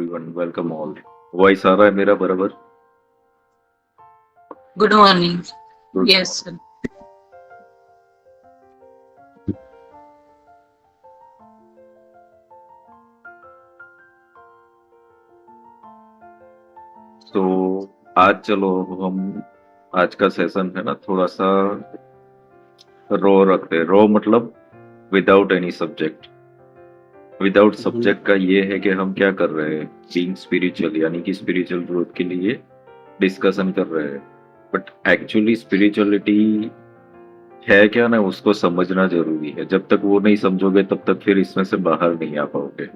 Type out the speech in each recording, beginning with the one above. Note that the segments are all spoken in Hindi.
everyone. Welcome all. Voice आ रहा है मेरा बराबर? Good morning. Good Yes, sir. तो आज चलो हम आज का सेशन है ना थोड़ा सा रो रखते हैं. रो मतलब without any subject. Without subject का ये है कि हम क्या कर रहे हैं, बीइंग स्पिरिचुअल यानी कि स्पिरिचुअल ग्रोथ के लिए डिस्कशन कर रहे हैं. बट एक्चुअली स्पिरिचुअलिटी है क्या ना, उसको समझना जरूरी है. जब तक वो नहीं समझोगे तब तक फिर इसमें से बाहर नहीं आ पाओगे.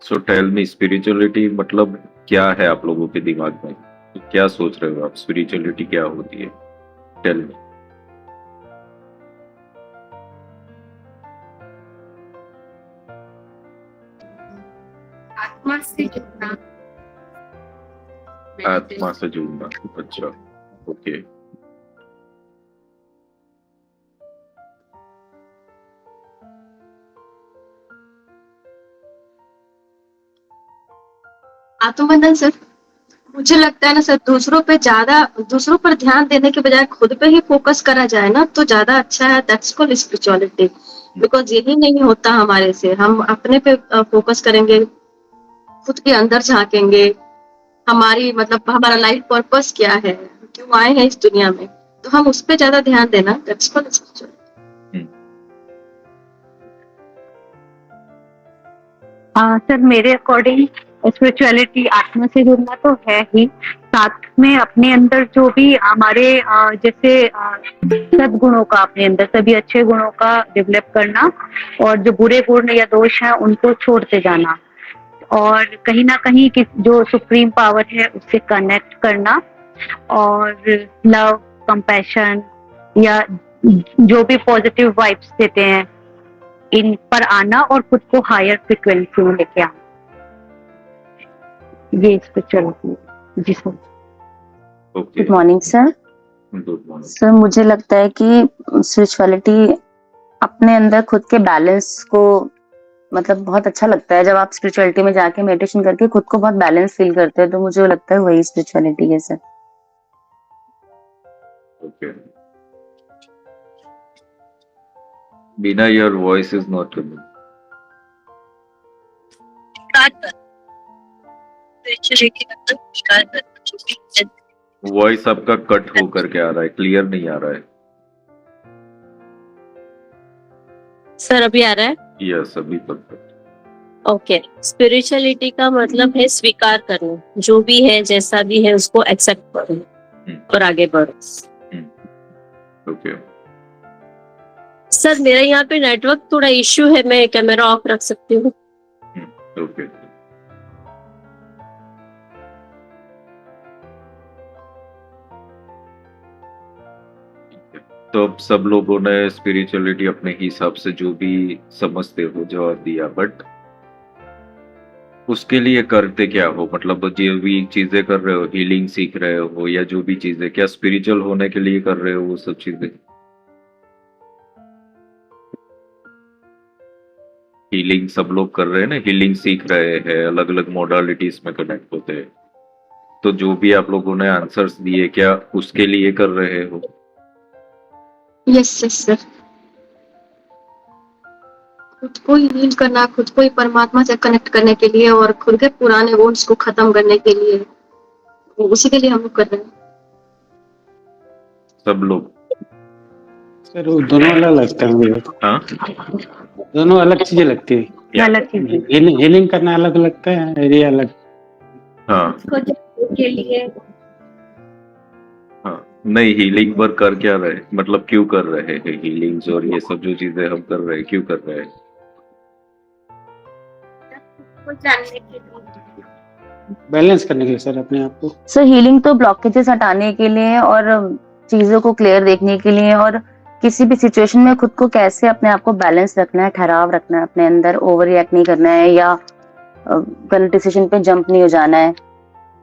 सो टेल मी, स्पिरिचुअलिटी मतलब क्या है आप लोगों के दिमाग में? क्या सोच रहे हो आप, स्पिरिचुअलिटी क्या होती है? Tell me. आत्मा से जुड़ना. आत्मा से जुड़ना. अच्छा, ओके. आत्मबंधन सर, मुझे लगता है ना सर, दूसरों पर ध्यान देने के बजाय खुद पे ही फोकस करा जाए ना तो ज्यादा अच्छा है. That's called spirituality. बिकॉज यही नहीं होता हमारे से. हम अपने पे फोकस करेंगे, खुद के अंदर झांकेंगे. हमारी मतलब हमारा लाइफ पर्पस क्या है, क्यों आए हैं इस दुनिया में, तो हम उस पे ज्यादा ध्यान देना. That's called spirituality. सर मेरे अकॉर्डिंग स्पिरिचुअलिटी आत्मा से जुड़ना तो है ही, साथ में अपने अंदर जो भी हमारे जैसे सद्गुणों का, अपने अंदर सभी अच्छे गुणों का डेवलप करना, और जो बुरे गुण या दोष हैं उनको छोड़ते जाना, और कहीं ना कहीं जो सुप्रीम पावर है उससे कनेक्ट करना, और लव, कंपैशन या जो भी पॉजिटिव वाइब्स देते हैं इन पर आना, और खुद को हायर फ्रिक्वेंसी में लेके आना. ये स्पिरिचुअलिटी. जी sir. Okay. Good morning sir. Good morning. Sir मुझे लगता है कि स्पिरिचुअलिटी अपने अंदर खुद के बैलेंस को, मतलब बहुत अच्छा लगता है जब आप स्पिरिचुअलिटी में जाके मेडिटेशन करके खुद को बहुत बैलेंस फील करते हैं, तो मुझे लगता है वही स्पिरिचुअलिटी है sir. Okay. Bina, your voice is not coming. Voice आपका कट होकर के आ रहा है, क्लियर नहीं आ रहा है. सर अभी आ रहा है? यस, अभी परफेक्ट. ओके. स्पिरिचुअलिटी का मतलब है स्वीकार करना, जो भी है जैसा भी है उसको एक्सेप्ट करो और आगे बढ़ो. ओके. सर मेरा यहाँ पे नेटवर्क थोड़ा इश्यू है, मैं कैमरा ऑफ रख सकती हूँ? ओके. तो अब सब लोगों ने स्पिरिचुअलिटी अपने हिसाब से जो भी समझते हो जवाब दिया, बट उसके लिए करते क्या हो? मतलब जो भी चीजें कर रहे हो, हीलिंग सीख रहे हो या जो भी चीजें, क्या स्पिरिचुअल होने के लिए कर रहे हो वो सब चीजें? हीलिंग सब लोग कर रहे हैं ना, हीलिंग सीख रहे हैं, अलग अलग मॉडलिटीज में कनेक्ट होते हैं. तो जो भी आप लोगों ने आंसर्स दिए, क्या उसके लिए कर रहे हो? Yes yes sir. खुद को ही हील करना, खुद को ही परमात्मा से कनेक्ट करने के लिए, और खुद के पुराने वोन्स को खत्म करने के लिए, उसी के लिए हम लोग कर रहे हैं. सब लोग? सर वो दोनों अलग लगता है मुझे. हाँ, दोनों अलग चीजें लगती है. अलग चीजें. हीलिंग करना अलग लगता है, ये अलग. हाँ, के लिए हाँ. नहीं, हीलिंग वर्क कर क्या रहे, मतलब क्यों कर रहे हैं हीलिंग्स और ये सब जो चीजें हम कर रहे हैं, क्यों कर रहे हैं? जानने के लिए, बैलेंस करने के लिए सर, अपने आप को. सर हीलिंग तो ब्लॉकेजेस हटाने के लिए और चीजों को क्लियर देखने के लिए, और किसी भी सिचुएशन में खुद को कैसे अपने आप को बैलेंस रखना है, ठहराव रखना है अपने अंदर, ओवर रिएक्ट नहीं करना है या गलत डिसीजन पे जंप नहीं हो जाना है,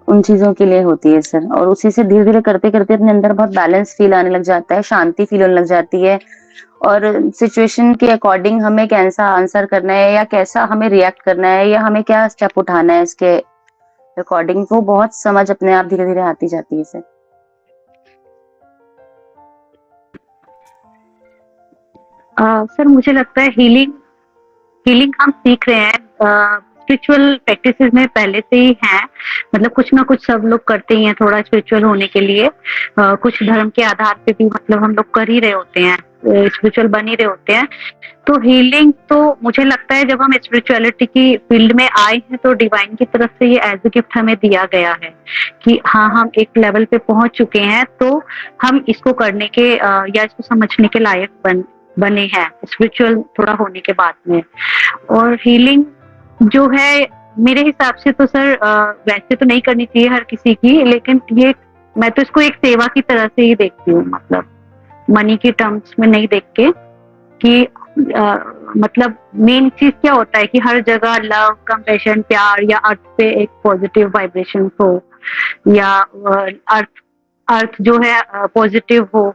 उन चीजों के लिए होती है सर. और उसी से धीरे धीरे करते करते अपने अंदर बहुत बैलेंस फील आने लग जाता है, शांति फील होने लग जाती है, और सिचुएशन के अकॉर्डिंग हमें कैसा आंसर करना है या कैसा हमें रिएक्ट करना है या हमें क्या स्टेप उठाना है, इसके अकॉर्डिंग वो बहुत समझ अपने आप धीरे धीरे आती जाती है सर। सर मुझे लगता है हीलिंग हम सीख रहे हैं, स्पिरिचुअल प्रैक्टिसेस में पहले से ही हैं, मतलब कुछ ना कुछ सब लोग करते ही हैं थोड़ा स्पिरिचुअल होने के लिए, कुछ धर्म के आधार पे भी मतलब हम लोग कर ही रहे होते हैं, स्पिरिचुअल बन ही रहे होते हैं। तो हीलिंग तो मुझे लगता है जब हम स्पिरिचुअलिटी की फील्ड में आए हैं तो डिवाइन की तरफ से ये एज ए गिफ्ट हमें दिया गया है कि हाँ हम एक लेवल पे पहुंच चुके हैं तो हम इसको करने के या इसको समझने के लायक बने हैं स्पिरिचुअल थोड़ा होने के बाद में। और हीलिंग जो है मेरे हिसाब से तो सर वैसे तो नहीं करनी चाहिए हर किसी की, लेकिन ये मैं तो इसको एक सेवा की तरह से ही देखती हूँ, मतलब मनी के टर्म्स में नहीं देख के कि मतलब मेन चीज क्या होता है कि हर जगह लव, कंपैशन, प्यार या अर्थ पे एक पॉजिटिव वाइब्रेशन हो या अर्थ जो है पॉजिटिव हो।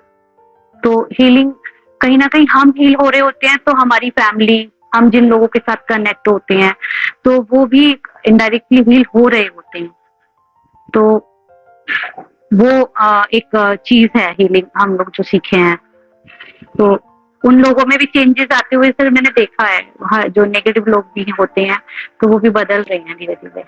तो हीलिंग कहीं ना कहीं हम हील हो रहे होते हैं तो हमारी फैमिली, हम जिन लोगों के साथ कनेक्ट होते हैं तो वो भी इनडायरेक्टली हील हो रहे होते हैं। तो वो एक चीज है हीलिंग हम लोग जो सीखे हैं, तो उन लोगों में भी चेंजेस आते हुए सर मैंने देखा है, जो नेगेटिव लोग भी होते हैं तो वो भी बदल रहे हैं धीरे धीरे।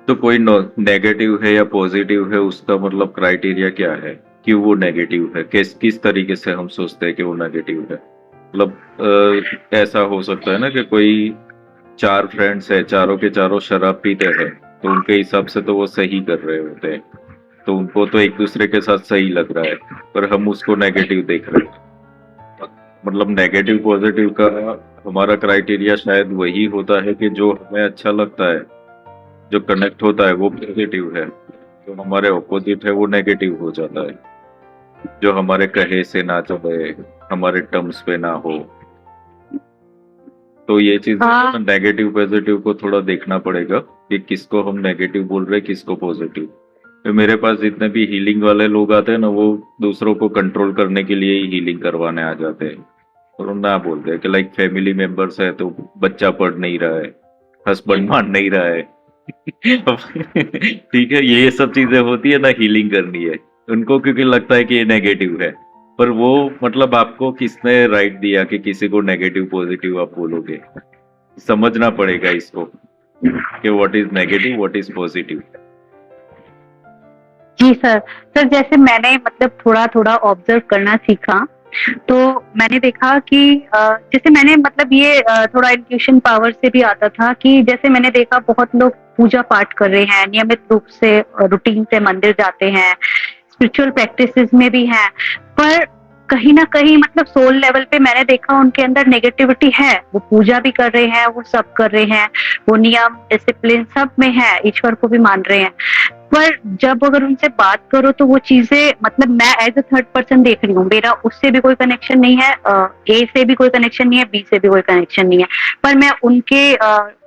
तो कोई नेगेटिव है या पॉजिटिव है, उसका मतलब क्राइटेरिया क्या है, क्यों वो नेगेटिव है, किस तरीके से हम सोचते हैं कि वो नेगेटिव है? मतलब ऐसा हो सकता है ना कि कोई 4 फ्रेंड्स है, चारों के चारों शराब पीते हैं, तो उनके हिसाब से तो वो सही कर रहे होते हैं, तो उनको तो एक दूसरे के साथ सही लग रहा है, पर हम उसको नेगेटिव देख रहे हैं। मतलब नेगेटिव पॉजिटिव का हमारा क्राइटेरिया शायद वही होता है कि जो हमें अच्छा लगता है, जो कनेक्ट होता है वो पॉजिटिव है, जो हमारे ऑपोजिट है वो नेगेटिव हो जाता है, जो हमारे कहे से ना चले, हमारे टर्म्स पे ना हो। तो ये चीज नेगेटिव पॉजिटिव को थोड़ा देखना पड़ेगा कि किसको हम नेगेटिव बोल रहे हैं, किसको पॉजिटिव। तो मेरे पास जितने भी हीलिंग वाले लोग आते हैं ना, वो दूसरों को कंट्रोल करने के लिए ही हीलिंग करवाने आ जाते हैं, और ना बोलते हैं कि लाइक फैमिली मेंबर्स है तो बच्चा पढ़ नहीं रहा है, हस्बैंड मान नहीं रहा है ठीक है, ये सब चीजें होती है ना, हीलिंग करनी है उनको, क्योंकि लगता है कि ये नेगेटिव है। पर वो मतलब आपको किसने राइट दिया कि किसी को नेगेटिव पॉजिटिव आप बोलोगे? समझना पड़ेगा इसको कि what is negative, what is positive. जी सर जैसे मैंने मतलब थोड़ा थोड़ा ऑब्जर्व करना सीखा तो मैंने देखा कि जैसे मैंने मतलब ये थोड़ा इंट्यूशन पावर से भी आता था कि जैसे मैंने देखा बहुत लोग पूजा पाठ कर रहे हैं, नियमित रूप से रूटीन से मंदिर जाते हैं, स्पिरिचुअल प्रैक्टिसेस में भी हैं, पर कहीं ना कहीं मतलब सोल लेवल पे मैंने देखा उनके अंदर नेगेटिविटी है। वो पूजा भी कर रहे हैं, वो सब कर रहे हैं, वो नियम डिसिप्लिन सब में है, ईश्वर को भी मान रहे हैं, पर जब अगर उनसे बात करो तो वो चीजें मतलब मैं एज ए थर्ड पर्सन देख रही हूँ, मेरा उससे भी कोई कनेक्शन नहीं है, ए से भी कोई कनेक्शन नहीं है, बी से भी कोई कनेक्शन नहीं है, पर मैं उनके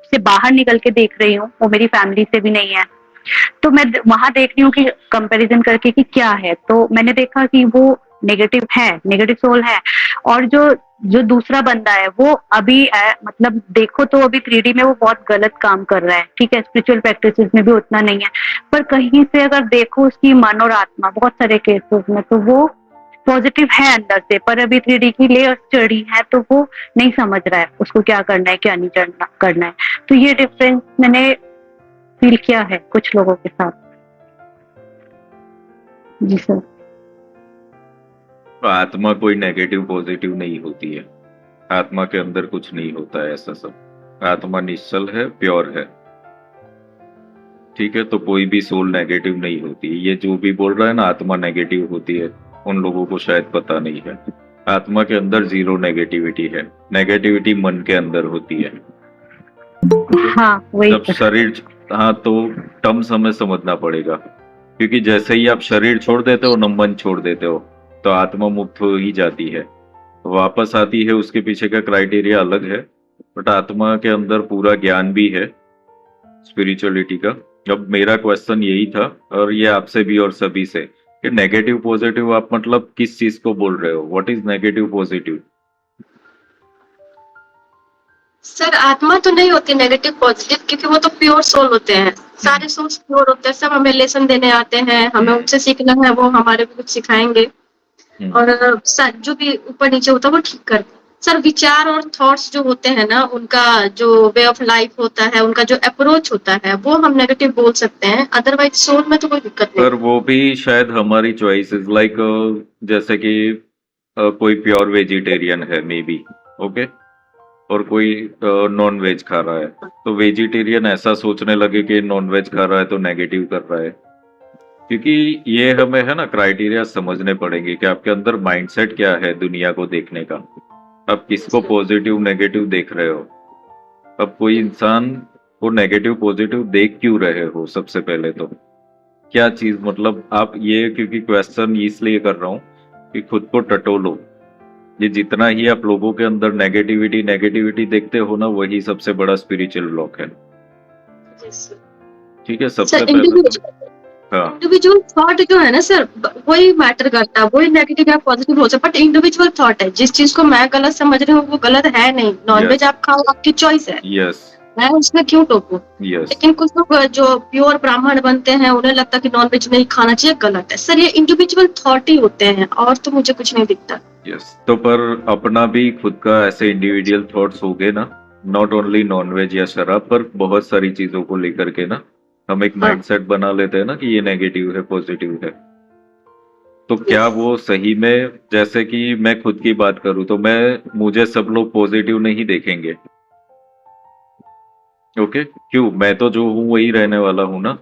से बाहर निकल के देख रही हूँ, वो मेरी फैमिली से भी नहीं है, तो मैं वहां देख रही हूँ कि कंपैरिजन करके कि क्या है, तो मैंने देखा कि वो नेगेटिव है, नेगेटिव सोल है। और जो दूसरा बंदा है वो अभी मतलब देखो तो अभी 3D में वो बहुत गलत काम कर रहा है, ठीक है, स्पिरिचुअल प्रैक्टिसेस में भी उतना नहीं है, पर कहीं से अगर देखो उसकी मन और आत्मा बहुत सारे केसेस में तो वो पॉजिटिव है अंदर से, पर अभी 3D की लेयर चढ़ी है तो वो नहीं समझ रहा है उसको क्या करना है क्या नहीं करना है। तो ये डिफरेंस मैंने फील किया है कुछ लोगों के साथ। जी सर। तो आत्मा कोई नेगेटिव पॉजिटिव नहीं होती है, आत्मा के अंदर कुछ नहीं होता है ऐसा सब। आत्मा निश्चल है, प्योर है, ठीक है, तो कोई भी सोल नेगेटिव नहीं होती। ये जो भी बोल रहा है ना आत्मा नेगेटिव होती है, उन लोगों को शायद पता नहीं है। आत्मा के अंदर 0 नेगेटिविटी है, नेगेटिविटी मन के अंदर होती है। हाँ वही जब शरीर, हाँ तो टर्म्स हमें समझना पड़ेगा, क्योंकि जैसे ही आप शरीर छोड़ देते हो ना, मन छोड़ देते हो, तो आत्मा मुक्त हो ही जाती है, वापस आती है, उसके पीछे का क्राइटेरिया अलग है। बट आत्मा के अंदर पूरा ज्ञान भी है स्पिरिचुअलिटी का, अब मेरा क्वेश्चन यही था, और ये आपसे भी और सभी से, कि नेगेटिव पॉजिटिव आप मतलब किस चीज को बोल रहे हो? What is negative positive? Sir आत्मा तो नहीं होती नेगेटिव पॉजिटिव, क्योंकि वो तो प्योर सोल होते हैं, सारे सोल्स प्योर होते हैं, सब हमें लेसन देने आते हैं, हमें उनसे सीखना है, वो हमारे को कुछ सिखाएंगे, और जो भी ऊपर नीचे होता है वो ठीक करते हैं। सर विचार और थॉट्स जो होते हैं ना, उनका जो वे ऑफ लाइफ होता है, उनका जो अप्रोच होता है, वो हम नेगेटिव बोल सकते हैं, अदरवाइज सोल में तो कोई दिक्कत नहीं। पर वो भी शायद हमारी चॉइस इज लाइक, जैसे कि कोई प्योर वेजिटेरियन है मे बी, ओके, और कोई नॉन वेज खा रहा है, तो वेजिटेरियन ऐसा सोचने लगे कि नॉन वेज खा रहा है तो नेगेटिव कर रहा है, क्योंकि ये हमें है ना क्राइटेरिया समझने पड़ेंगे कि आपके अंदर माइंडसेट क्या है दुनिया को देखने का, आप किसको पॉजिटिव नेगेटिव देख रहे हो। अब कोई इंसान को नेगेटिव पॉजिटिव देख क्यों रहे हो? सबसे पहले तो क्या चीज, मतलब आप ये, क्योंकि क्वेश्चन इसलिए कर रहा हूँ कि खुद को टटोलो। ये जितना ही आप लोगों के अंदर नेगेटिविटी देखते हो ना, वही सबसे बड़ा स्पिरिचुअल ब्लॉक है। ठीक है, सबसे सर पहले हाँ, इंडिविजुअल थॉट जो है ना सर, वही मैटर करता है, वही नेगेटिव या पॉजिटिव हो सकता है, बट इंडिविजुअल थॉट है, जिस चीज को मैं गलत समझ रही हूँ वो गलत है नहीं, नॉनवेज आप खाओ, आपकी चॉइस है, यस मैं उसमें क्यों टोकूं। यस लेकिन कुछ लोग जो प्योर ब्राह्मण बनते हैं, उन्हें लगता है कि नॉनवेज नहीं खाना चाहिए, गलत है सर, ये इंडिविजुअल थॉट ही होते हैं, और तो मुझे कुछ नहीं दिखता। यस, तो पर अपना भी खुद का ऐसे इंडिविजुअल थॉट्स हो गए ना, नॉट ओनली नॉनवेज या शराब, पर बहुत सारी चीजों को लेकर के ना हम एक माइंडसेट बना लेते हैं ना कि ये नेगेटिव है पॉजिटिव है। तो क्या वो सही में, जैसे कि मैं खुद की बात करूं तो मुझे सब लोग पॉजिटिव नहीं देखेंगे, ओके, क्यों? मैं तो जो हूं वही रहने वाला हूं ना,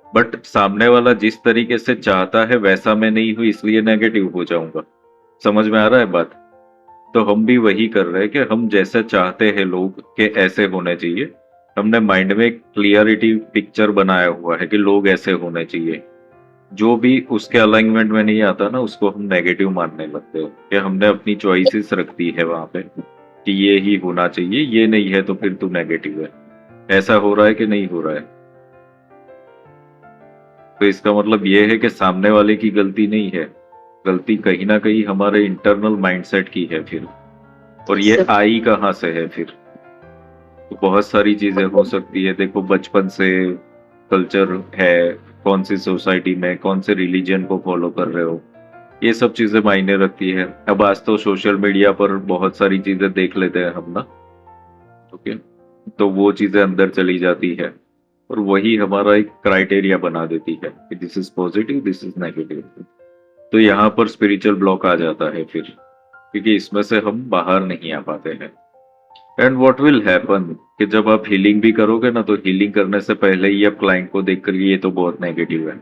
बट सामने वाला जिस तरीके से चाहता है वैसा मैं नहीं हूं, इसलिए नेगेटिव हो जाऊंगा। समझ में आ रहा है बात? तो हम भी वही कर रहे हैं कि हम जैसे चाहते हैं लोग के ऐसे होने चाहिए, हमने माइंड में एक क्लियरिटी पिक्चर बनाया हुआ है कि लोग ऐसे होने चाहिए, जो भी उसके अलाइनमेंट में नहीं आता ना, उसको हम नेगेटिव मानने लगते हो कि हमने अपनी चॉइसेस रख दी है वहां पे कि ये ही होना चाहिए, ये नहीं है तो फिर तू नेगेटिव है। ऐसा हो रहा है कि नहीं हो रहा है? तो इसका मतलब ये है कि सामने वाले की गलती नहीं है, गलती कहीं ना कहीं हमारे इंटरनल माइंडसेट की है फिर। और ये आई कहाँ से है फिर? तो बहुत सारी चीजें हो सकती है। देखो, बचपन से कल्चर है, कौन सी सोसाइटी में कौन से रिलीजन को फॉलो कर रहे हो, ये सब चीजें मायने रखती है। अब आज तो सोशल मीडिया पर बहुत सारी चीजें देख लेते हैं हम ना, ओके, तो वो चीजें अंदर चली जाती है और वही हमारा एक क्राइटेरिया बना देती है कि this is positive, this is negative. तो यहाँ पर स्पिरिचुअल ब्लॉक आ जाता है फिर, क्योंकि इसमें से हम बाहर नहीं आ पाते हैं। एंड व्हाट विल हैपन कि जब आप हीलिंग भी करोगे ना, तो हीलिंग करने से पहले ही आप क्लाइंट को देख कर ये तो बहुत नेगेटिव है,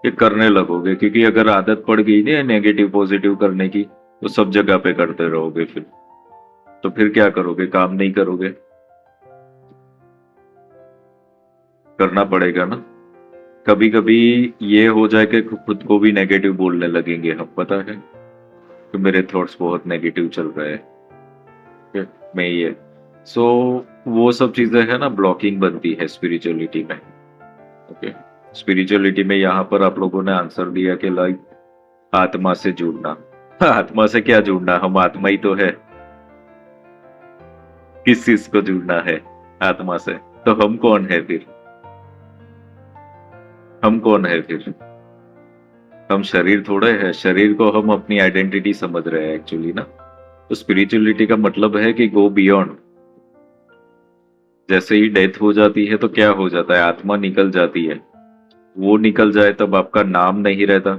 ये करने लगोगे, क्योंकि अगर आदत पड़ गई ना नेगेटिव पॉजिटिव करने की, तो सब जगह पे करते रहोगे फिर। तो फिर क्या करोगे? काम नहीं करोगे, करना पड़ेगा ना। कभी कभी ये हो जाए कि खुद को भी नेगेटिव बोलने लगेंगे हम, पता है कि मेरे थॉट्स बहुत नेगेटिव चल रहे हैं, मैं ये वो सब चीजें है ना, ब्लॉकिंग बनती है स्पिरिचुअलिटी में। ओके, स्पिरिचुअलिटी में यहाँ पर आप लोगों ने आंसर दिया कि लाइक आत्मा से जुड़ना। आत्मा से क्या जुड़ना? हम आत्मा ही तो है। किस चीज को जुड़ना है आत्मा से? तो हम कौन है फिर? हम कौन है फिर? हम शरीर थोड़े है, शरीर को हम अपनी आइडेंटिटी समझ रहे हैं एक्चुअली ना। तो स्पिरिचुअलिटी का मतलब है कि गो बियॉन्ड। जैसे ही डेथ हो जाती है तो क्या हो जाता है? आत्मा निकल जाती है। वो निकल जाए तब आपका नाम नहीं रहता,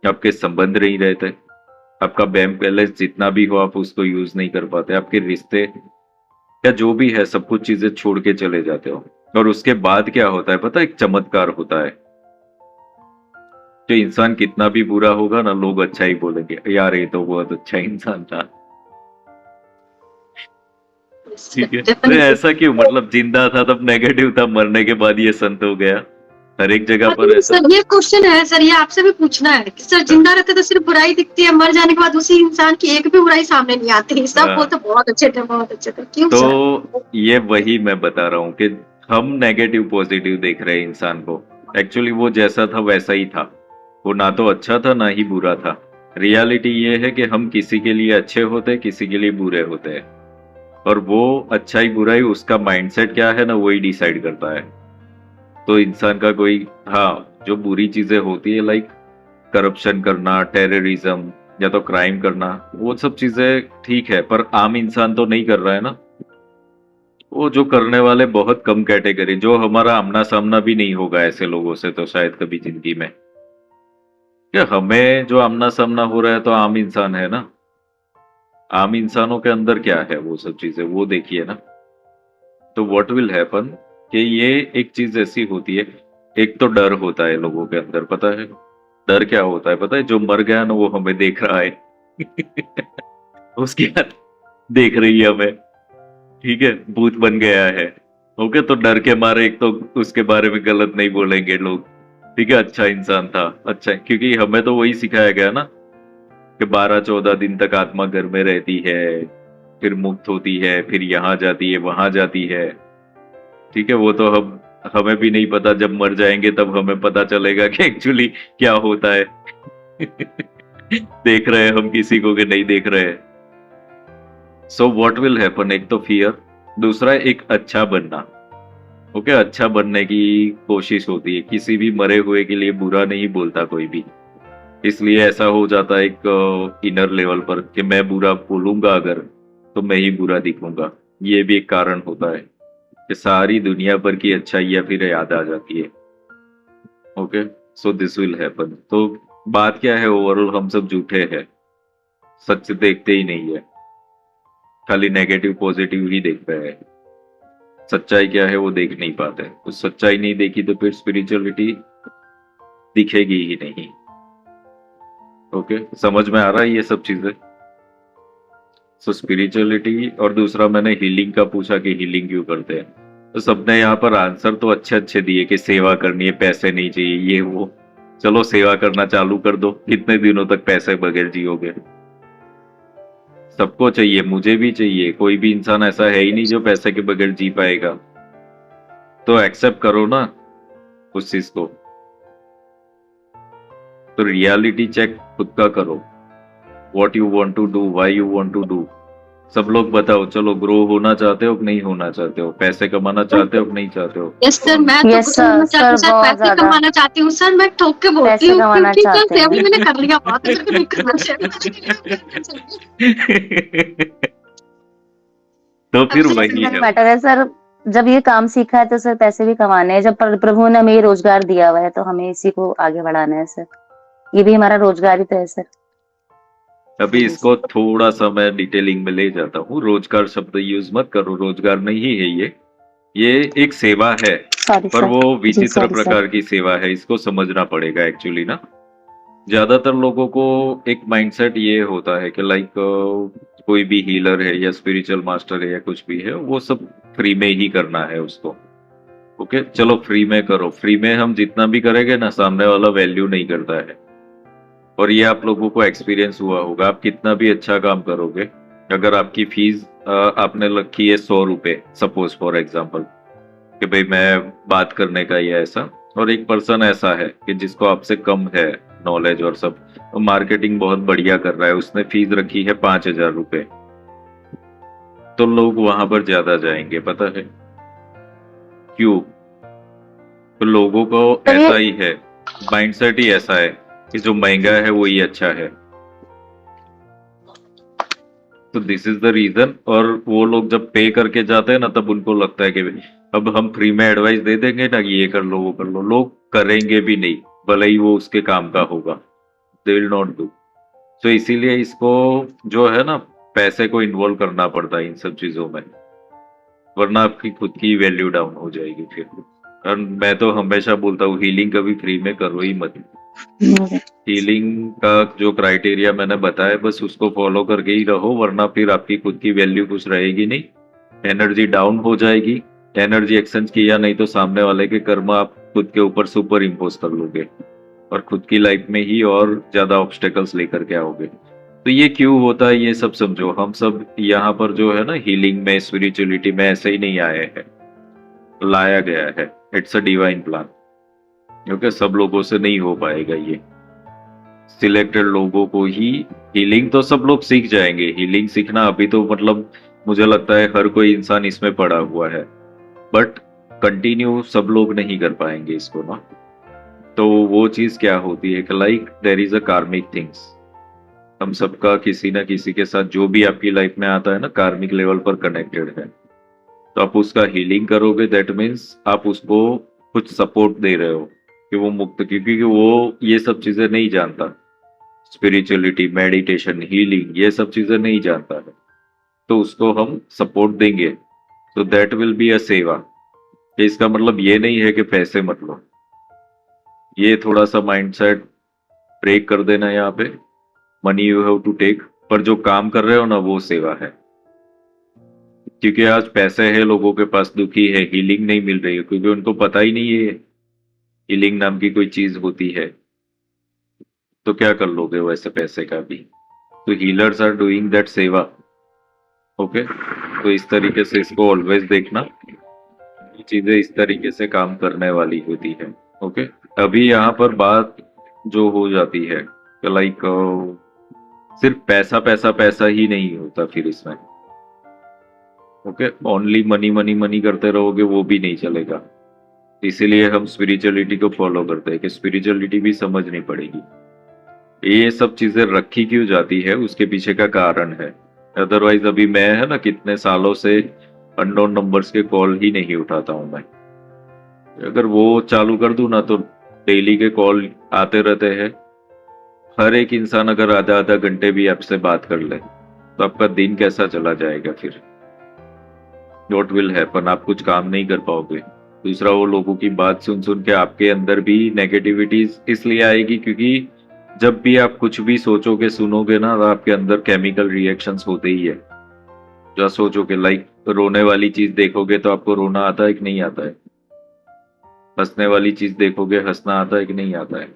आपके संबंध नहीं रहते, आपका बैंक बैलेंस जितना भी हो आप उसको यूज नहीं कर पाते, आपके रिश्ते या जो भी है सब कुछ चीजें छोड़ के चले जाते हो। और उसके बाद क्या होता है पता है? एक चमत्कार होता है कि इंसान कितना भी बुरा होगा ना, लोग अच्छा ही बोलेंगे, यार ये तो बहुत अच्छा इंसान था। ठीक है, तो ऐसा क्यों? मतलब जिंदा था तब नेगेटिव था, मरने के बाद ये संत हो गया। हर एक जगह पर ऐसा। सर ये क्वेश्चन है सर, ये आपसे भी पूछना है कि सर जिंदा रहते तो सिर्फ बुराई दिखती है, मर जाने के बाद उसी इंसान की एक भी बुराई सामने नहीं आती, सब बोलते बहुत अच्छे थे बहुत अच्छे थे, क्यों? तो ये वही मैं बता रहा हूँ कि हम नेगेटिव पॉजिटिव देख रहे हैं इंसान को। एक्चुअली वो जैसा था वैसा ही था, वो ना तो अच्छा था ना ही बुरा था। रियलिटी ये है कि हम किसी के लिए अच्छे होते हैं, किसी के लिए बुरे होते हैं, और वो अच्छाई बुराई उसका माइंडसेट क्या है ना वही डिसाइड करता है। तो इंसान का कोई, हाँ, जो बुरी चीजें होती है लाइक करप्शन करना, टेररिज्म या तो क्राइम करना, वो सब चीजें ठीक है, पर आम इंसान तो नहीं कर रहा है ना। वो जो करने वाले बहुत कम कैटेगरी, जो हमारा आमना सामना भी नहीं होगा ऐसे लोगों से तो शायद कभी जिंदगी में। क्या हमें जो आमना सामना हो रहा है तो आम इंसान है ना, आम इंसानों के अंदर क्या है वो सब चीजें वो देखिए ना। तो व्हाट विल हैपन कि ये एक चीज ऐसी होती है, एक तो डर होता है लोगों के अंदर, पता है डर क्या होता है? पता है, जो मर गया ना वो हमें देख रहा है उसकी हाथ देख रही है हमें, ठीक है, भूत बन गया है। ओके, तो डर के मारे एक तो उसके बारे में गलत नहीं बोलेंगे लोग, ठीक है, अच्छा इंसान था, अच्छा, क्योंकि हमें तो वही सिखाया गया ना कि 12-14 दिन तक आत्मा घर में रहती है, फिर मुक्त होती है, फिर यहाँ जाती है वहां जाती है, ठीक है। वो तो हमें भी नहीं पता, जब मर जाएंगे तब हमें पता चलेगा कि एक्चुअली क्या होता है देख रहे हैं हम किसी को कि नहीं देख रहे हैं। सो व्हाट विल हैपन, एक तो फियर, दूसरा एक अच्छा बनना। ओके, अच्छा बनने की कोशिश होती है, किसी भी मरे हुए के लिए बुरा नहीं बोलता कोई भी, इसलिए ऐसा हो जाता है एक इनर लेवल पर कि मैं बुरा बोलूंगा अगर तो मैं ही बुरा दिखूंगा। ये भी एक कारण होता है कि सारी दुनिया पर की अच्छाइयाँ फिर याद आ जाती है। Okay, so this will happen. तो बात क्या है, ओवरऑल हम सब झूठे हैं, सच देखते ही नहीं है, खाली नेगेटिव पॉजिटिव ही देखते हैं। सच्चाई क्या है वो देख नहीं पाते, तो सच्चाई नहीं देखी तो फिर स्पिरिचुअलिटी दिखेगी ही नहीं। ओके, समझ में आ रहा है ये सब चीजें? सो स्पिरिचुअलिटी, और दूसरा मैंने हीलिंग का पूछा कि हीलिंग क्यों करते हैं, तो सबने यहाँ पर आंसर तो अच्छे अच्छे दिए कि सेवा करनी है, पैसे नहीं चाहिए, ये वो। चलो सेवा करना चालू कर दो, कितने दिनों तक पैसे बगैर जियोगे? सबको चाहिए, मुझे भी चाहिए, कोई भी इंसान ऐसा है ही नहीं जो पैसे के बगैर जी पाएगा। तो एक्सेप्ट करो ना उस चीज को। तो रियलिटी चेक खुद का करो, what you want to do, why you want to do. सब लोग बताओ, चलो ग्रो होना चाहते हो कि नहीं होना चाहते हो, पैसे कमाना चाहते हो कि नहीं चाहते हो? यस सर, मैं तो Yes, ग्रो होना sir, चाहती हूँ sir, सर, बहुत पैसे ज्यादा। कमाना चाहती हूँ सर, मैं ठोक के बोलती पैसे हूँ कमाना क्योंकि सर चाहते सेवा हैं। मैंने कर लिया, बहुत है, नहीं करना चाहिए। तो फिर अब सर वही है। बेटर है सर, जब ये काम सीखा है तो सर पैसे भी कमाने हैं, जब प्रभु ने हमें ये रोजगार दिया हुआ है तो हमें इसी को आगे बढ़ाना है सर, ये भी हमारा रोजगार ही तो है सर। अभी इसको थोड़ा सा मैं डिटेलिंग में ले जाता हूँ। रोजगार शब्द यूज मत करो, रोजगार नहीं है ये एक सेवा है, सॉरी पर सर, वो जी विचित्र सॉरी सर। प्रकार की सेवा है, इसको समझना पड़ेगा एक्चुअली ना। ज्यादातर लोगों को एक माइंडसेट ये होता है कि लाइक कोई भी हीलर है या स्पिरिचुअल मास्टर है या कुछ भी है, वो सब फ्री में ही करना है उसको। ओके, चलो फ्री में करो, फ्री में हम जितना भी करेंगे ना सामने वाला वैल्यू नहीं करता है। और ये आप लोगों को एक्सपीरियंस हुआ होगा, आप कितना भी अच्छा काम करोगे, अगर आपकी फीस आपने रखी है 100 रुपए, सपोज फॉर एग्जाम्पल, कि भाई मैं बात करने का ये ऐसा, और एक पर्सन ऐसा है कि जिसको आपसे कम है नॉलेज और सब, तो मार्केटिंग बहुत बढ़िया कर रहा है, उसने फीस रखी है 5,000 रुपए, तो लोग वहां पर ज्यादा जाएंगे, पता है क्यों? तो लोगों को तो ये- ऐसा ही है, माइंडसेट ही ऐसा है कि जो महंगा है वो ही अच्छा है। तो दिस इज द रीजन। और वो लोग जब पे करके जाते हैं ना, तब उनको लगता है कि अब हम फ्री में एडवाइस दे देंगे ना कि ये कर लो वो कर लो, लोग करेंगे भी नहीं, भले ही वो उसके काम का होगा, दे विल नॉट डू। तो इसीलिए इसको जो है ना, पैसे को इन्वॉल्व करना पड़ता है इन सब चीजों में, वरना आपकी खुद की वैल्यू डाउन हो जाएगी फिर। और मैं तो हमेशा बोलता हूँ, हीलिंग कभी फ्री में करो ही मत। हीलिंग का जो क्राइटेरिया मैंने बताया बस उसको फॉलो करके ही रहो, वरना फिर आपकी खुद की वैल्यू कुछ रहेगी नहीं, एनर्जी डाउन हो जाएगी। एनर्जी एक्सचेंज किया नहीं तो सामने वाले के कर्म आप खुद के ऊपर सुपर इम्पोज कर लोगे और खुद की लाइफ में ही और ज्यादा ऑब्स्टेकल्स लेकर के आओगे। तो ये क्यों होता है ये सब समझो। हम सब यहाँ पर जो है ना हीलिंग में, स्पिरिचुअलिटी में ऐसे ही नहीं आए हैं। लाया गया है, इट्स अ डिवाइन प्लान, क्योंकि सब लोगों से नहीं हो पाएगा ये, सिलेक्टेड लोगों को ही। हीलिंग तो सब लोग सीख जाएंगे, हीलिंग सीखना अभी तो मतलब मुझे लगता है हर कोई इंसान इसमें पड़ा हुआ है, बट कंटिन्यू सब लोग नहीं कर पाएंगे इसको ना। तो वो चीज क्या होती है कि लाइक देयर इज अ कार्मिक थिंग्स, हम सबका किसी ना किसी के साथ जो भी आपकी लाइफ में आता है ना कार्मिक लेवल पर कनेक्टेड है, तो आप उसका हीलिंग करोगे, दैट मीन्स आप उसको कुछ सपोर्ट दे रहे हो कि वो मुक्त, क्योंकि वो ये सब चीजें नहीं जानता, स्पिरिचुअलिटी, मेडिटेशन, हीलिंग ये सब चीजें नहीं जानता है, तो उसको हम सपोर्ट देंगे, तो दैट विल बी अ सेवा। इसका मतलब ये नहीं है कि पैसे मत लो, ये थोड़ा सा माइंडसेट ब्रेक कर देना यहाँ पे, money you have to take, पर जो काम कर रहे हो ना वो सेवा है, क्योंकि आज पैसे है लोगों के पास, दुखी है, हीलिंग नहीं मिल रही है, क्योंकि उनको पता ही नहीं है हीलिंग नाम की कोई चीज होती है, तो क्या कर लोगे वैसे पैसे का भी। तो हीलर्स आर डूइंग दैट सेवा, ओके। तो इस तरीके से इसको ऑलवेज देखना, ये चीजें इस तरीके से काम करने वाली होती है, ओके। अभी यहाँ पर बात जो हो जाती है कि लाइक सिर्फ पैसा पैसा पैसा ही नहीं होता फिर इसमें, okay. Only money money money करते रहोगे वो भी नहीं चलेगा, इसीलिए हम स्पिरिचुअलिटी को फॉलो करते हैं कि स्पिरिचुअलिटी भी समझनी पड़ेगी, ये सब चीजें रखी क्यों जाती है उसके पीछे का कारण है। अदरवाइज अभी मैं है ना कितने सालों से अननोन नंबर्स के कॉल ही नहीं उठाता हूं मैं, अगर वो चालू कर दूं ना तो डेली के कॉल आते रहते हैं, हर एक इंसान अगर आधा आधा घंटे भी आपसे बात कर ले तो आपका दिन कैसा चला जाएगा फिर, व्हाट विल हैपन, आप कुछ काम नहीं कर पाओगे। दूसरा, वो लोगों की बात सुन सुन के आपके अंदर भी नेगेटिविटी इसलिए आएगी क्योंकि जब भी आप कुछ भी सोचोगे सुनोगे ना, आपके अंदर केमिकल रिएक्शंस होते ही है। जो सोचोगे लाइक रोने वाली चीज देखोगे तो आपको रोना आता है कि नहीं आता है, हंसने वाली चीज देखोगे हंसना आता है कि नहीं आता है।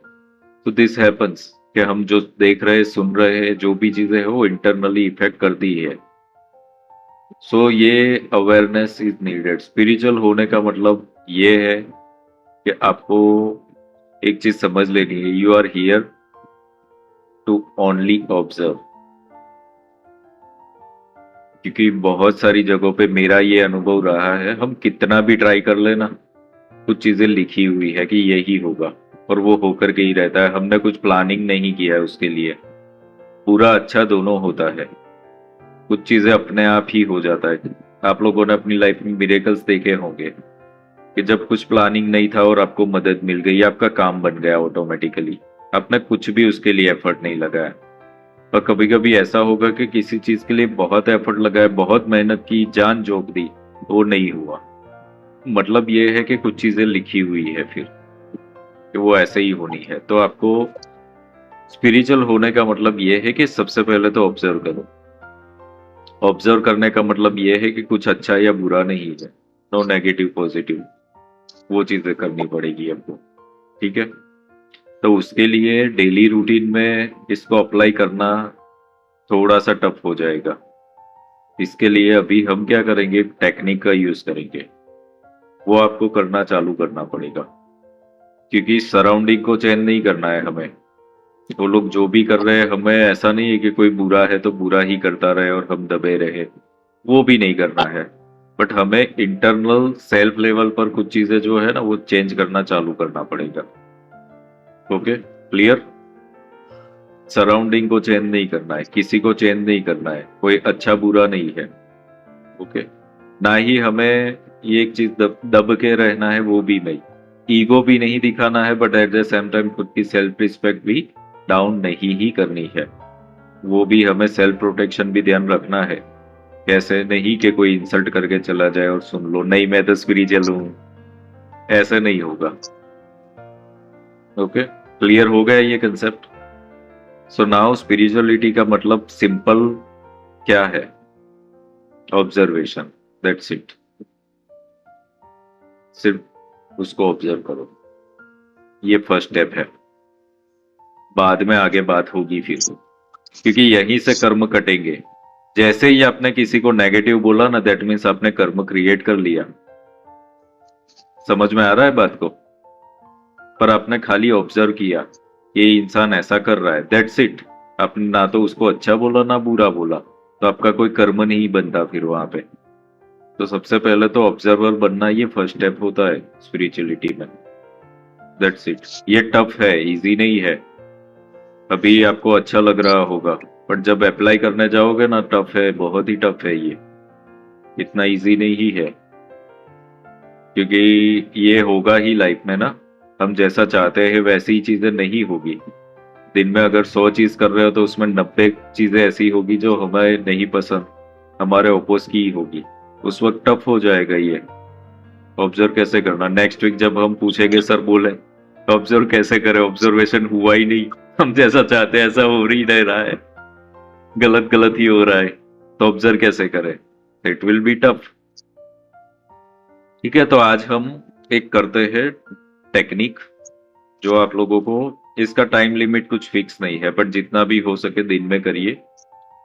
तो दिस हैपन्स कि हम जो देख रहे सुन रहे हैं जो भी चीजें है वो इंटरनली इफेक्ट करती है। सो ये अवेयरनेस इज नीडेड। स्पिरिचुअल होने का मतलब ये है कि आपको एक चीज समझ लेनी है, you are here to only observe, क्योंकि बहुत सारी जगहों पे मेरा ये अनुभव रहा है, हम कितना भी ट्राई कर लेना कुछ चीजें लिखी हुई है कि यही होगा और वो होकर के ही रहता है, हमने कुछ प्लानिंग नहीं किया है उसके लिए, बुरा अच्छा दोनों होता है, कुछ चीजें अपने आप ही हो जाता है। आप लोगों ने अपनी लाइफ में मिरेकल्स देखे होंगे कि जब कुछ प्लानिंग नहीं था और आपको मदद मिल गई, आपका काम बन गया ऑटोमेटिकली, आपने कुछ भी उसके लिए एफर्ट नहीं लगाया। और कभी कभी ऐसा होगा कि किसी चीज के लिए बहुत एफर्ट लगाया, बहुत मेहनत की, जान झोंक दी, वो नहीं हुआ। मतलब ये है कि कुछ चीजें लिखी हुई है फिर कि वो ऐसे ही होनी है। तो आपको स्पिरिचुअल होने का मतलब ये है कि सबसे पहले तो ऑब्जर्व करो। ऑब्जर्व करने का मतलब ये है कि कुछ अच्छा या बुरा नहीं है, नो नेगेटिव पॉजिटिव, वो चीजें करनी पड़ेगी आपको, ठीक है। तो उसके लिए डेली रूटीन में इसको अप्लाई करना थोड़ा सा टफ हो जाएगा। इसके लिए अभी हम क्या करेंगे, टेक्निक का यूज करेंगे, वो आपको करना चालू करना पड़ेगा, क्योंकि सराउंडिंग को चेंज नहीं करना है हमें। वो लोग जो भी कर रहे हैं, हमें ऐसा नहीं है कि कोई बुरा है तो बुरा ही करता रहे और हम दबे रहे, वो भी नहीं करना है। बट हमें इंटरनल सेल्फ लेवल पर कुछ चीजें जो है ना वो चेंज करना चालू करना पड़ेगा। Okay, clear. सराउंडिंग को चेंज नहीं करना है, किसी को चेंज नहीं करना है, कोई अच्छा बुरा नहीं है, ओके। ना ही हमें ये एक चीज दब के रहना है, वो भी नहीं, ईगो भी नहीं दिखाना है, but at the same time खुद की सेल्फ रिस्पेक्ट भी डाउन नहीं ही करनी है। वो भी हमें सेल्फ प्रोटेक्शन भी ध्यान रखना है, कैसे नहीं कि कोई इंसल्ट करके चला जाए और सुन लो नहीं मैं तो स्पिरिचुअल हूं, ऐसे नहीं होगा। ओके, क्लियर हो गया ये कंसेप्ट। सो नाउ स्पिरिचुअलिटी का मतलब सिंपल क्या है, ऑब्जर्वेशन, दैट्स इट। सिर्फ उसको ऑब्जर्व करो, ये फर्स्ट स्टेप है, बाद में आगे बात होगी फिर, क्योंकि यहीं से कर्म कटेंगे। जैसे ही आपने किसी को नेगेटिव बोला ना, दैट मीन्स आपने कर्म क्रिएट कर लिया। समझ में आ रहा है बात को? पर आपने खाली ऑब्जर्व किया ये इंसान ऐसा कर रहा है, दैट्स इट। आपने ना तो उसको अच्छा बोला ना बुरा बोला, तो आपका कोई कर्म नहीं बनता फिर वहां पे। तो सबसे पहले तो ऑब्जर्वर बनना ये फर्स्ट स्टेप होता है स्पिरिचुअलिटी में। That's it. ये टफ है, इजी नहीं है। अभी आपको अच्छा लग रहा होगा, बट जब अप्लाई करने जाओगे ना, टफ है, बहुत ही टफ है ये। इतना इजी नहीं है, क्योंकि ये होगा ही लाइफ में ना, हम जैसा चाहते हैं वैसी ही चीजें नहीं होगी। दिन में अगर 100 चीज कर रहे हो तो उसमें 90 चीजें ऐसी होगी जो हमें नहीं पसंद, हमारे ओपोज की ही होगी। उस वक्त टफ हो जाएगा ये। ऑब्जर्व कैसे करना? नेक्स्ट वीक जब हम पूछेंगे, सर बोले ऑब्जर्व कैसे करें, ऑब्जर्वेशन हुआ ही नहीं, हम जैसा चाहते हैं ऐसा हो ही नहीं रहा है, गलत गलत ही हो रहा है, तो ऑब्जर्व कैसे करें? It will be tough. ठीक है, तो आज हम एक करते हैं टेक्निक, जो आप लोगों को, इसका टाइम लिमिट कुछ फिक्स नहीं है, बट जितना भी हो सके दिन में करिए।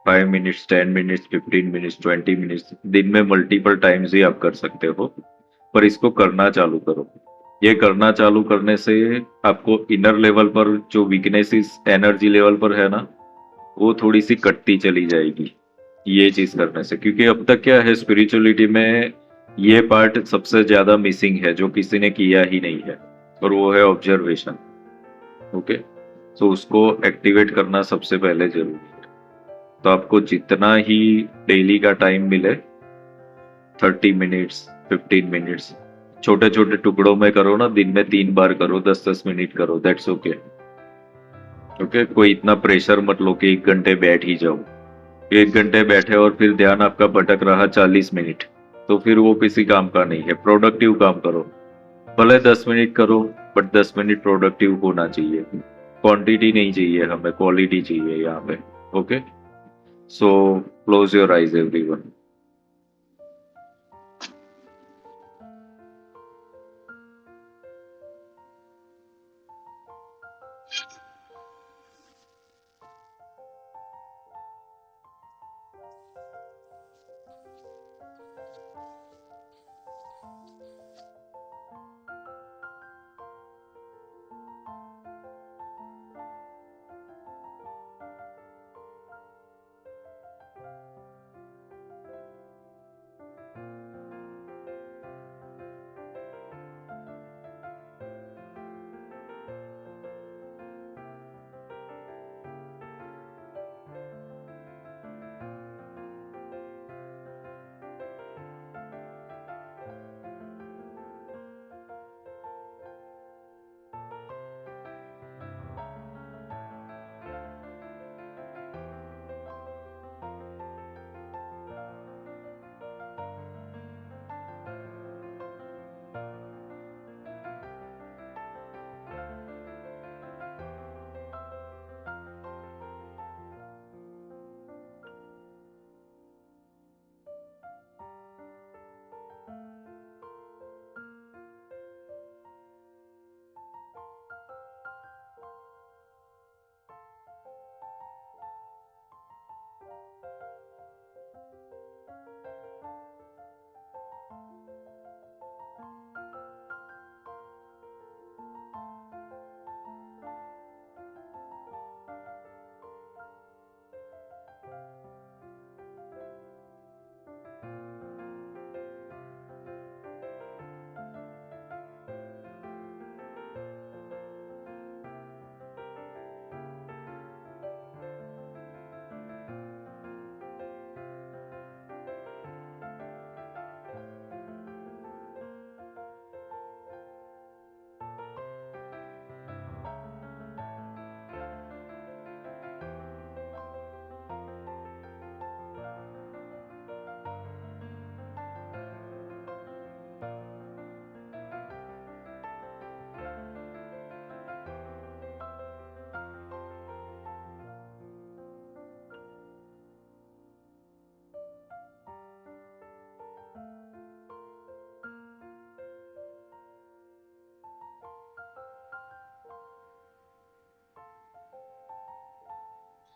5 मिनट्स, 10 मिनट्स, 15 मिनट्स, 20 मिनट्स, दिन में मल्टीपल टाइम्स ही आप कर सकते हो, पर इसको करना चालू करो। ये करना चालू करने से आपको इनर लेवल पर जो वीकनेसेस एनर्जी लेवल पर है ना, वो थोड़ी सी कटती चली जाएगी ये चीज करने से। क्योंकि अब तक क्या है, स्पिरिचुअलिटी में ये पार्ट सबसे ज्यादा मिसिंग है, जो किसी ने किया ही नहीं है, और वो है ऑब्जर्वेशन। ओके, तो उसको एक्टिवेट करना सबसे पहले जरूरी है। तो आपको जितना ही डेली का टाइम मिले, 30 मिनट्स, 15 मिनट्स, छोटे छोटे टुकड़ों में करो ना, दिन में 3 बार करो, 10-10 मिनट करो, दैट्स ओके। ओके, कोई इतना प्रेशर मत लो कि 1 घंटे बैठ ही जाओ। 1 घंटे बैठे और फिर ध्यान आपका भटक रहा 40 मिनट, तो फिर वो किसी काम का नहीं है। प्रोडक्टिव काम करो, भले 10 मिनट करो, बट 10 मिनट प्रोडक्टिव होना चाहिए। क्वांटिटी नहीं चाहिए हमें, क्वालिटी चाहिए यहाँ पे। Okay, so close your eyes everyone.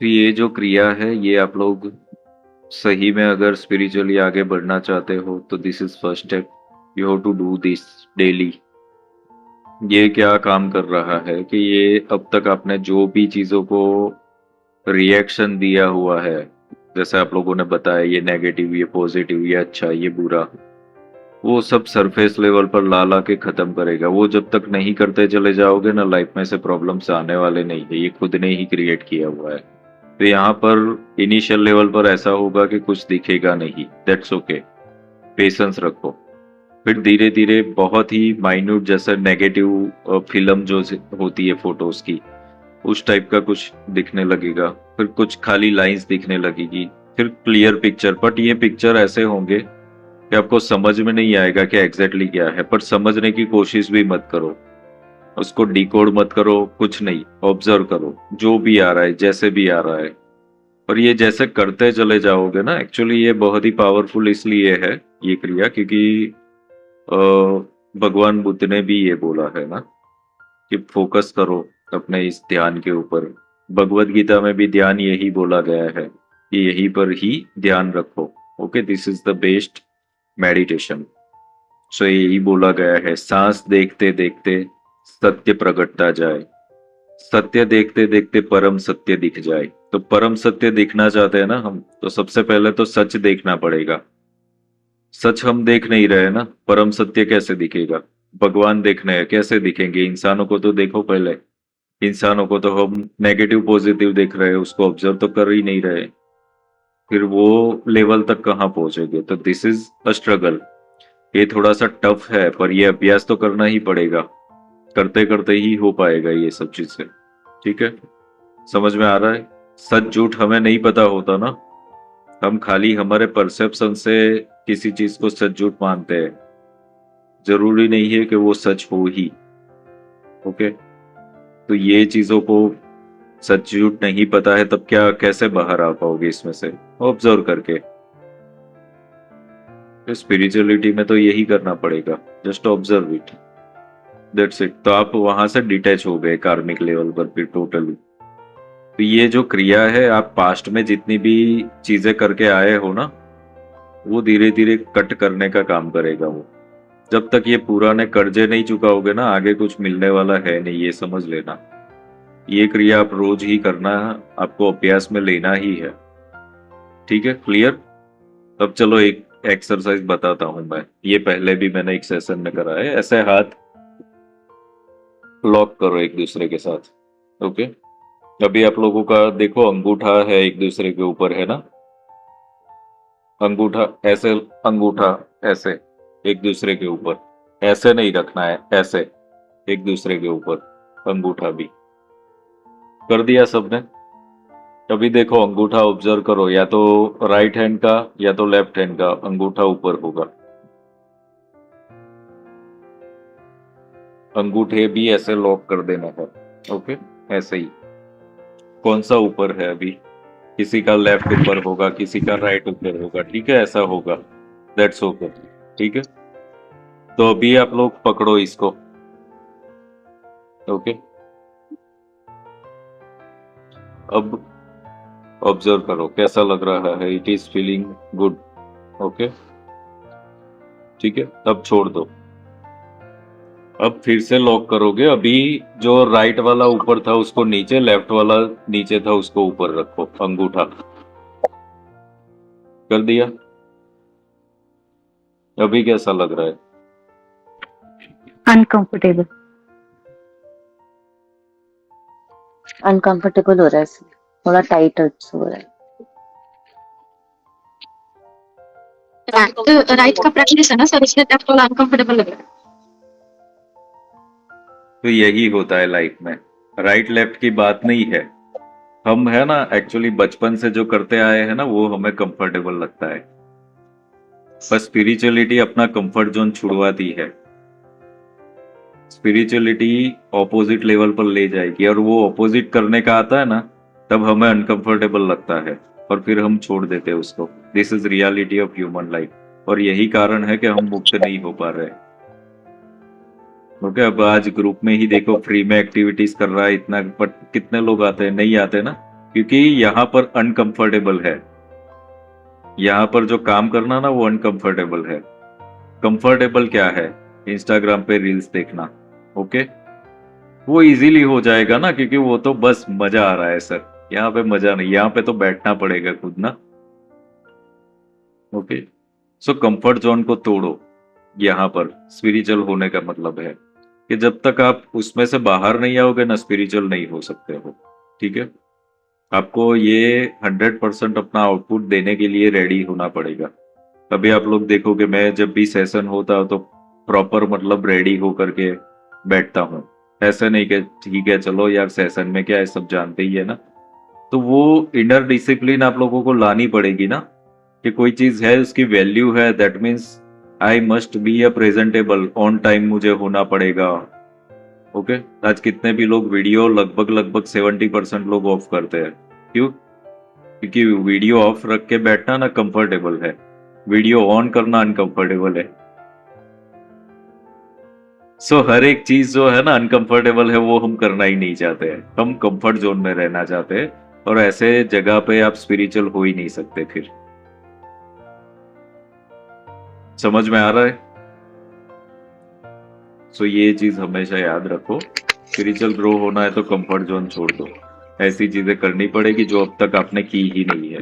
तो ये जो क्रिया है, ये आप लोग सही में अगर स्पिरिचुअली आगे बढ़ना चाहते हो तो this is first step. You have to do this daily. ये क्या काम कर रहा है कि ये अब तक आपने जो भी चीजों को रिएक्शन दिया हुआ है, जैसे आप लोगों ने बताया ये नेगेटिव, ये पॉजिटिव, ये अच्छा, ये बुरा, वो सब सरफेस लेवल पर ला ला के खत्म करेगा। वो जब तक नहीं करते चले जाओगे ना, लाइफ में से प्रॉब्लम्स आने वाले नहीं है, ये खुद ने ही क्रिएट किया हुआ है। तो यहाँ पर इनिशियल लेवल पर ऐसा होगा कि कुछ दिखेगा नहीं, दैट्स ओके, पेशेंस रखो। फिर धीरे धीरे बहुत ही माइन्यूट, जैसे नेगेटिव फिल्म जो होती है फोटोज की, उस टाइप का कुछ दिखने लगेगा। फिर कुछ खाली लाइंस दिखने लगेगी, फिर क्लियर पिक्चर। बट ये पिक्चर ऐसे होंगे कि आपको समझ में नहीं आएगा कि एग्जैक्टली क्या है, पर समझने की कोशिश भी मत करो, उसको डिकोड मत करो, कुछ नहीं, ऑब्जर्व करो जो भी आ रहा है, जैसे भी आ रहा है। और ये जैसे करते चले जाओगे ना, एक्चुअली ये बहुत ही पावरफुल इसलिए है ये क्रिया, क्योंकि भगवान बुद्ध ने भी ये बोला है ना कि फोकस करो अपने इस ध्यान के ऊपर। भगवत गीता में भी ध्यान यही बोला गया है कि यहीं पर ही ध्यान रखो। Okay, this is the best meditation. So यही बोला गया है, सांस देखते देखते सत्य प्रकटता जाए, सत्य देखते देखते परम सत्य दिख जाए। तो परम सत्य दिखना चाहते हैं ना हम, तो सबसे पहले तो सच देखना पड़ेगा। सच हम देख नहीं रहे ना, परम सत्य कैसे दिखेगा? भगवान देखने हैं, कैसे दिखेंगे? इंसानों को तो देखो पहले। इंसानों को तो हम नेगेटिव पॉजिटिव देख रहे हैं, उसको ऑब्जर्व तो कर ही नहीं रहे, फिर वो लेवल तक कहाँ पहुंचेंगे? तो दिस इज अ स्ट्रगल। ये थोड़ा सा टफ है, पर ये अभ्यास तो करना ही पड़ेगा, करते करते ही हो पाएगा ये सब चीजें। ठीक है, समझ में आ रहा है? सच झूठ हमें नहीं पता होता ना, हम खाली हमारे परसेप्शन से किसी चीज को सच झूठ मानते हैं, जरूरी नहीं है कि वो सच हो ही। ओके, तो ये चीजों को सच झूठ नहीं पता है, तब क्या कैसे बाहर आ पाओगे इसमें से? ऑब्जर्व करके। तो स्पिरिचुअलिटी में तो यही करना पड़ेगा, just observe it, that's it. तो आप वहां से डिटैच हो गए कार्मिक लेवल पर फिर टोटली। तो ये जो क्रिया है, आप पास्ट में जितनी भी चीजें करके आए हो ना, वो धीरे धीरे कट करने का काम करेगा वो। जब तक ये पुराने कर्जे नहीं चुकाओगे ना, आगे कुछ मिलने वाला है नहीं, ये समझ लेना। ये क्रिया आप रोज ही करना है, आपको अभ्यास में लेना ही है। ठीक है, क्लियर? अब चलो एक एक्सरसाइज बताता हूं मैं, ये पहले भी मैंने एक सेशन में करा है। ऐसे हाथ लॉक करो एक दूसरे के साथ। ओके, अभी आप लोगों का देखो अंगूठा है एक दूसरे के ऊपर, है ना? अंगूठा ऐसे, अंगूठा ऐसे एक दूसरे के ऊपर, ऐसे नहीं रखना है, ऐसे एक दूसरे के ऊपर अंगूठा भी कर दिया सबने। अभी देखो अंगूठा ऑब्जर्व करो, या तो राइट हैंड का या तो लेफ्ट हैंड का अंगूठा ऊपर होगा। अंगूठे भी ऐसे लॉक कर देना है। ओके, ऐसे ही। कौन सा ऊपर है अभी? किसी का लेफ्ट ऊपर होगा, किसी का राइट ऊपर होगा। ठीक है, ऐसा होगा, दैट्स ओके। ठीक है, तो अभी आप लोग पकड़ो इसको। ओके, अब ऑब्जर्व करो कैसा लग रहा है। It is feeling good. Okay, ठीक है, अब छोड़ दो। अब फिर से लॉक करोगे। अभी जो राइट वाला ऊपर था उसको नीचे, लेफ्ट वाला नीचे था उसको ऊपर रखो, अंगूठा कर दिया। अभी कैसा लग रहा है? अनकंफर्टेबल। अनकंफर्टेबल हो रहा है सर, थोड़ा टाइट हो रहा है। राइट का प्रैक्टिस है ना सर, इसलिए लेफ्ट वाला अनकंफर्टेबल लग रहा है। तो यही होता है लाइफ में, राइट लेफ्ट की बात नहीं है। हम है ना, एक्चुअली बचपन से जो करते आए हैं ना, वो हमें कंफर्टेबल लगता है। बस स्पिरिचुअलिटी अपना कंफर्ट जोन छुड़वाती है। स्पिरिचुअलिटी ऑपोजिट लेवल पर ले जाएगी, और वो ऑपोजिट करने का आता है ना, तब हमें अनकंफर्टेबल लगता है और फिर हम छोड़ देते हैं उसको। This is reality of human life, और यही कारण है कि हम मुक्त नहीं हो पा रहे। ओके, अब आज ग्रुप में ही देखो फ्री में एक्टिविटीज कर रहा है इतना, बट कितने लोग आते हैं? नहीं आते ना, क्योंकि यहाँ पर अनकंफर्टेबल है। यहाँ पर जो काम करना ना, वो अनकंफर्टेबल है। कंफर्टेबल क्या है, इंस्टाग्राम पे रील्स देखना, ओके, वो इजीली हो जाएगा ना, क्योंकि वो तो बस मजा आ रहा है सर, यहाँ पे मजा नहीं, यहाँ पे तो बैठना पड़ेगा खुद ना, ओके। सो कंफर्ट जोन को तोड़ो, यहाँ पर स्पिरिचुअल होने का मतलब है कि जब तक आप उसमें से बाहर नहीं आओगे ना, स्पिरिचुअल नहीं हो सकते हो, ठीक है। आपको ये 100% अपना आउटपुट देने के लिए रेडी होना पड़ेगा। अभी आप लोग देखोगे, मैं जब भी सेशन होता है तो प्रॉपर मतलब रेडी होकर के बैठता हूँ, ऐसा नहीं कि ठीक है चलो यार सेशन में क्या है, सब जानते ही है ना। तो वो इनर डिसिप्लिन आप लोगों को लानी पड़ेगी ना, कि कोई चीज है उसकी वैल्यू है, that means I must be a presentable, on time मुझे होना पड़ेगा, ओके। आज कितने भी लोग वीडियो लगभग 70% लोग ऑफ करते हैं, क्यों? क्योंकि वीडियो ऑफ रख के बैठना ना कंफर्टेबल है, वीडियो ऑन करना अनकंफर्टेबल है। सो हर एक चीज जो है ना अनकंफर्टेबल है, वो हम करना ही नहीं चाहते हैं, हम कंफर्ट जोन में रहना चाहते हैं, और ऐसे जगह पे आप स्पिरिचुअल हो ही नहीं सकते। फिर समझ में आ रहा है? सो ये चीज हमेशा याद रखो, स्पिरिचुअल ग्रो होना है तो कंफर्ट जोन छोड़ दो, ऐसी चीजें करनी पड़ेगी जो अब तक आपने की ही नहीं है।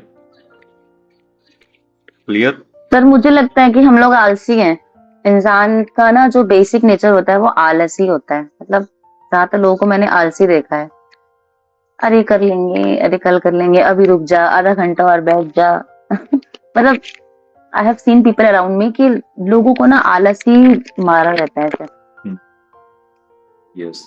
क्लियर? सर मुझे लगता है कि हम लोग आलसी हैं। इंसान का ना जो बेसिक नेचर होता है वो आलसी होता है। मतलब ज्यादातर लोगों को मैंने आलसी देखा है। अरे कर लेंगे, अरे कल कर लेंगे, अभी रुक जा, आधा घंटा और बैठ जा। मतलब I have seen people around me कि लोगों को ना आलसी मारा रहता है सर। यस।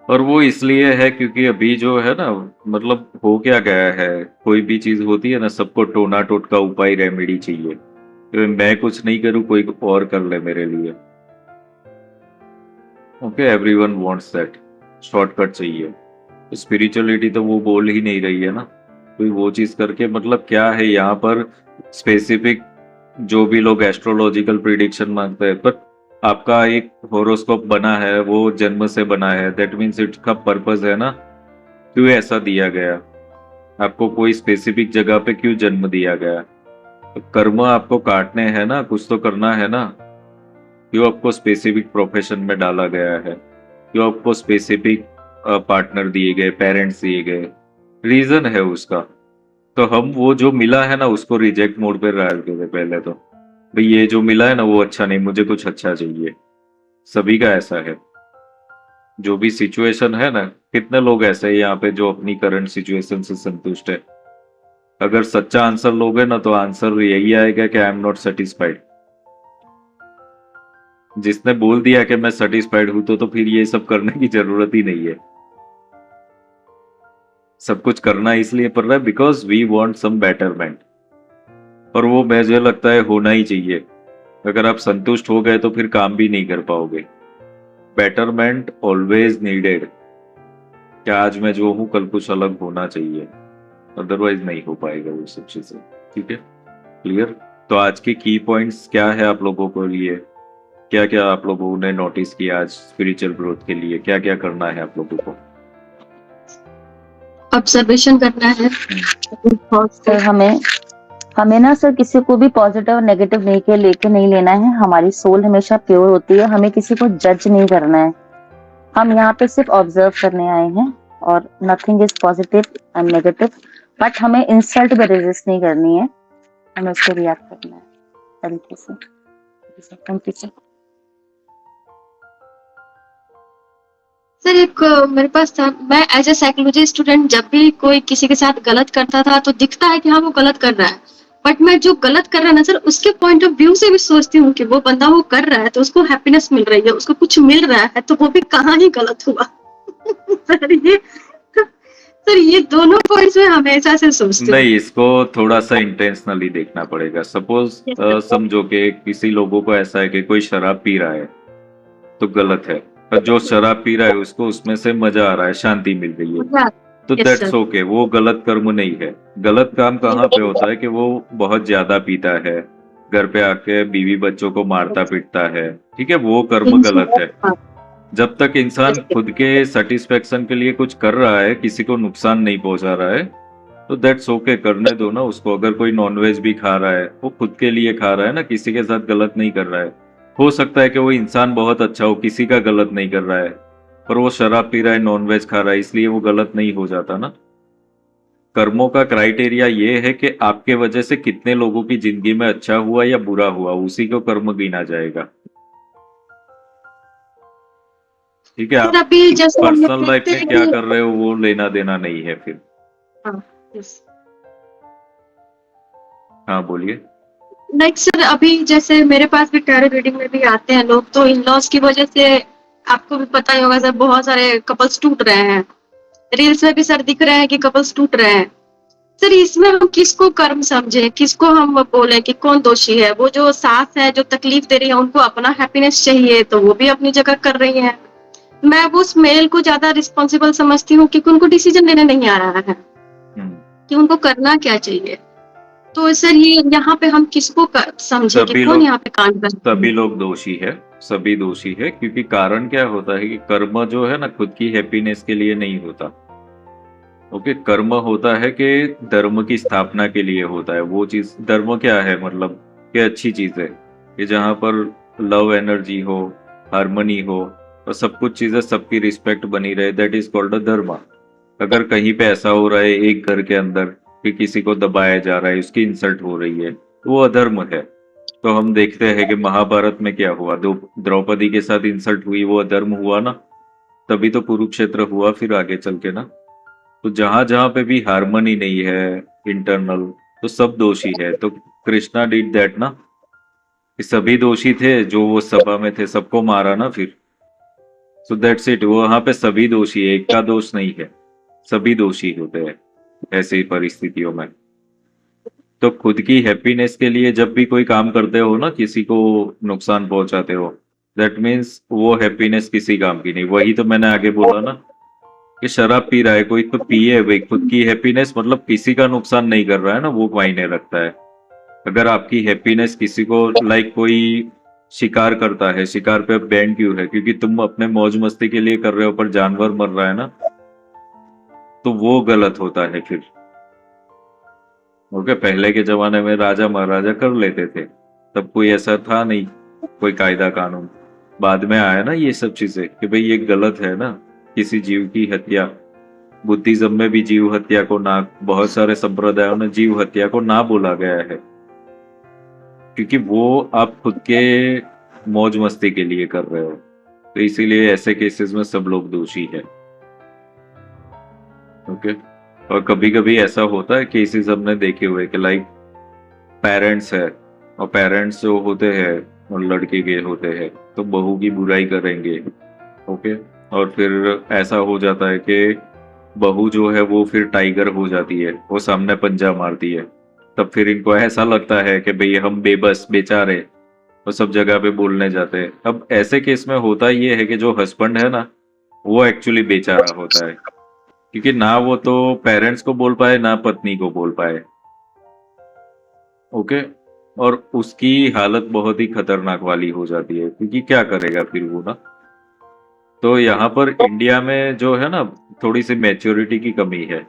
और वो इसलिए है क्योंकि अभी जो है ना, मतलब हो क्या गया है, कोई भी चीज होती है ना, सबको टोना टोटका उपाय रेमेडी चाहिए, तो मैं कुछ नहीं करूं कोई और कर ले मेरे लिए, okay. Everyone wants that, shortcut चाहिए। स्पिरिचुअलिटी तो वो बोल ही नहीं रही है ना, कोई वो चीज करके मतलब क्या है यहाँ पर स्पेसिफिक, जो भी लोग एस्ट्रोलॉजिकल प्रिडिक्शन मांगते हैं, पर आपका एक होरोस्कोप बना है, वो जन्म से बना है, दैट मीन्स इसका पर्पस है ना, क्यों ऐसा दिया गया, आपको कोई स्पेसिफिक जगह पे क्यों जन्म दिया गया, तो कर्म आपको काटने हैं ना, कुछ तो करना है ना, क्यों आपको स्पेसिफिक प्रोफेशन में डाला गया है, क्यों आपको स्पेसिफिक पार्टनर दिए गए, पेरेंट्स दिए गए, रीजन है उसका। तो हम वो जो मिला है ना उसको रिजेक्ट मोड पे डालते थे पहले, तो भाई ये जो मिला है ना वो अच्छा नहीं, मुझे कुछ अच्छा चाहिए। सभी का ऐसा है, जो भी सिचुएशन है ना, कितने लोग ऐसे हैं यहाँ पे जो अपनी करंट सिचुएशन से संतुष्ट है। अगर सच्चा आंसर लोगे ना तो आंसर यही आएगा कि आई एम नॉट सेटिस्फाइड। जिसने बोल दिया कि मैं सेटिस्फाइड हूं तो फिर ये सब करने की जरूरत ही नहीं है। सब कुछ करना इसलिए पड़ रहा है because we want some betterment, और वो मुझे लगता है होना ही चाहिए। अगर आप संतुष्ट हो गए तो फिर काम भी नहीं कर पाओगे। बेटरमेंट ऑलवेज नीडेड, क्या आज मैं जो हूं कल कुछ अलग होना चाहिए, अदरवाइज नहीं हो पाएगा वो सब चीजें, ठीक है। क्लियर? तो आज के की पॉइंट्स क्या है आप लोगों को लिए, क्या क्या आप लोगों ने नोटिस किया आज स्पिरिचुअल ग्रोथ के लिए, क्या क्या करना है आप लोगों को? ऑब्जर्वेशन करना है। सर हमें ना सर किसी को भी पॉजिटिव और नेगेटिव लेके नहीं लेना है। हमारी सोल हमेशा प्योर होती है, हमें किसी को जज नहीं करना है। हम यहाँ पे सिर्फ ऑब्जर्व करने आए हैं, और nothing is positive and negative, but हमें इंसल्ट पे रेजिस्ट नहीं करनी है, हमें उसको रिएक्ट करना है तरीके से। Thank you sir. सर एक मेरे पास था, मैं एज ए साइकोलॉजी स्टूडेंट जब भी कोई किसी के साथ गलत करता था तो दिखता है कि हाँ वो गलत कर रहा है, बट मैं जो गलत कर रहा है ना सर उसके पॉइंट ऑफ व्यू से भी सोचती हूँ कि वो बंदा वो कर रहा है तो उसको हैप्पीनेस मिल रही है, उसको कुछ मिल रहा है, तो वो भी कहाँ ही गलत हुआ। सर ये दोनों पॉइंट्स में हमेशा से सोचती हूँ। नहीं, इसको थोड़ा सा इंटेंशनली देखना पड़ेगा। Suppose Yes, sir. समझो कि किसी लोगों को ऐसा है कि कोई शराब पी रहा है तो गलत है, पर जो शराब पी रहा है उसको उसमें से मजा आ रहा है, शांति मिल रही है, तो Yes, दैट्स sir. ओके, वो गलत कर्म नहीं है। गलत काम कहाँ पे होता है कि वो बहुत ज्यादा पीता है, घर पे आके बीवी बच्चों को मारता पीटता है, ठीक है, वो कर्म गलत है। जब तक इंसान खुद के सेटिस्फेक्शन के लिए कुछ कर रहा है, किसी को नुकसान नहीं पहुंचा रहा है, तो दैट्स ओके, करने दो ना उसको। अगर कोई नॉनवेज भी खा रहा है, वो खुद के लिए खा रहा है ना, किसी के साथ गलत नहीं कर रहा है। हो सकता है कि वो इंसान बहुत अच्छा हो, किसी का गलत नहीं कर रहा है, पर वो शराब पी रहा है, नॉनवेज खा रहा है, इसलिए वो गलत नहीं हो जाता ना। कर्मों का क्राइटेरिया ये है कि आपके वजह से कितने लोगों की जिंदगी में अच्छा हुआ या बुरा हुआ, उसी को कर्म गिना जाएगा। ठीक है, सर आप अभी जैसे हम लोग पर्सनल लाइफ देखते में हैं क्या कि कर रहे हो वो लेना देना नहीं है फिर। हाँ, yes. हाँ बोलिए। लाइक सर अभी जैसे मेरे पास भी टैरो रीडिंग में भी आते हैं लोग, तो इन लॉज की वजह से आपको भी पता ही होगा सर, बहुत सारे कपल्स टूट रहे हैं। रील्स में भी सर दिख रहे हैं कि कपल्स टूट रहे हैं। सर इसमें हम किसको कर्म समझे, किसको हम बोले कि कौन दोषी है? वो जो सास है जो तकलीफ दे रही है, उनको अपना हैप्पीनेस चाहिए तो वो भी अपनी जगह कर रही है। मैं वो उस मेल को ज्यादा रिस्पॉन्सिबल समझती हूँ क्योंकि उनको डिसीजन लेने नहीं आ रहा है कि उनको करना क्या चाहिए। तो सर ये यहाँ पे हम किसको समझे कि सभी कौन लोग यहाँ पे कांड कर रहा सभी है? लोग दोषी है, सभी दोषी है, क्योंकि कारण क्या होता है कि कर्म जो है ना खुद की हैप्पीनेस के लिए नहीं होता। ओके, कर्म होता है कि धर्म की स्थापना के लिए होता है। वो चीज धर्म क्या है, मतलब कि अच्छी चीज है कि जहाँ पर लव एनर्जी हो, हार्मनी हो और सब कुछ चीजें सबकी रिस्पेक्ट बनी रहे, दैट इज कॉल्ड अ धर्म। अगर कहीं पे ऐसा हो रहा है एक घर के अंदर कि किसी को दबाया जा रहा है, उसकी इंसल्ट हो रही है, वो अधर्म है। तो हम देखते हैं कि महाभारत में क्या हुआ, द्रौपदी के साथ इंसल्ट हुई, वो अधर्म हुआ ना। तभी तो कुरुक्षेत्र हुआ फिर आगे चल के ना। तो जहां जहां पे भी हार्मनी नहीं है इंटरनल, तो सब दोषी है। तो कृष्णा डिड दैट ना, कि सभी दोषी थे जो वो सभा में थे, सबको मारा ना फिर। सो दैट्स इट, वो वहां पे सभी दोषी है, एक का दोष नहीं है, सभी दोषी होते हैं ऐसी परिस्थितियों में। तो खुद की हैप्पीनेस के लिए जब भी कोई काम करते हो ना, किसी को नुकसान पहुंचाते हो, दैट मीन्स वो हैप्पीनेस किसी काम की नहीं। वही तो मैंने आगे बोला ना कि शराब पी रहा है कोई तो पिए भाई, खुद की हैप्पीनेस मतलब किसी का नुकसान नहीं कर रहा है ना, वो मायने रखता है। अगर आपकी हैप्पीनेस किसी को, लाइक कोई शिकार करता है, शिकार पे बैन क्यों है? क्योंकि तुम अपने मौज मस्ती के लिए कर रहे हो, पर जानवर मर रहा है ना, तो वो गलत होता है फिर। ओके, पहले के जमाने में राजा महाराजा कर लेते थे, तब कोई ऐसा था नहीं, कोई कायदा कानून। बाद में आया ना ये सब चीजें कि भाई ये गलत है ना, किसी जीव की हत्या। बुद्धिज्म में भी जीव हत्या को ना, बहुत सारे संप्रदायों में जीव हत्या को ना बोला गया है, क्योंकि वो आप खुद के मौज मस्ती के लिए कर रहे हो। तो इसीलिए ऐसे केसेस में सब लोग दोषी है। ओके, और कभी कभी ऐसा होता है, केसेस हमने देखे हुए कि लाइक पेरेंट्स है, और पेरेंट्स जो होते हैं और लड़के के होते हैं तो बहू की बुराई करेंगे। ओके, और फिर ऐसा हो जाता है कि बहू जो है वो फिर टाइगर हो जाती है, वो सामने पंजा मारती है। तब फिर इनको ऐसा लगता है कि भाई हम बेबस बेचारे, वो सब जगह पे बोलने जाते हैं। अब ऐसे केस में होता ये है कि जो हस्बैंड है ना, वो एक्चुअली बेचारा होता है, क्योंकि ना वो तो पेरेंट्स को बोल पाए ना पत्नी को बोल पाए। ओके, और उसकी हालत बहुत ही खतरनाक वाली हो जाती है, क्योंकि क्या करेगा फिर वो ना। तो यहाँ पर इंडिया में जो है ना, थोड़ी सी मैच्योरिटी की कमी है,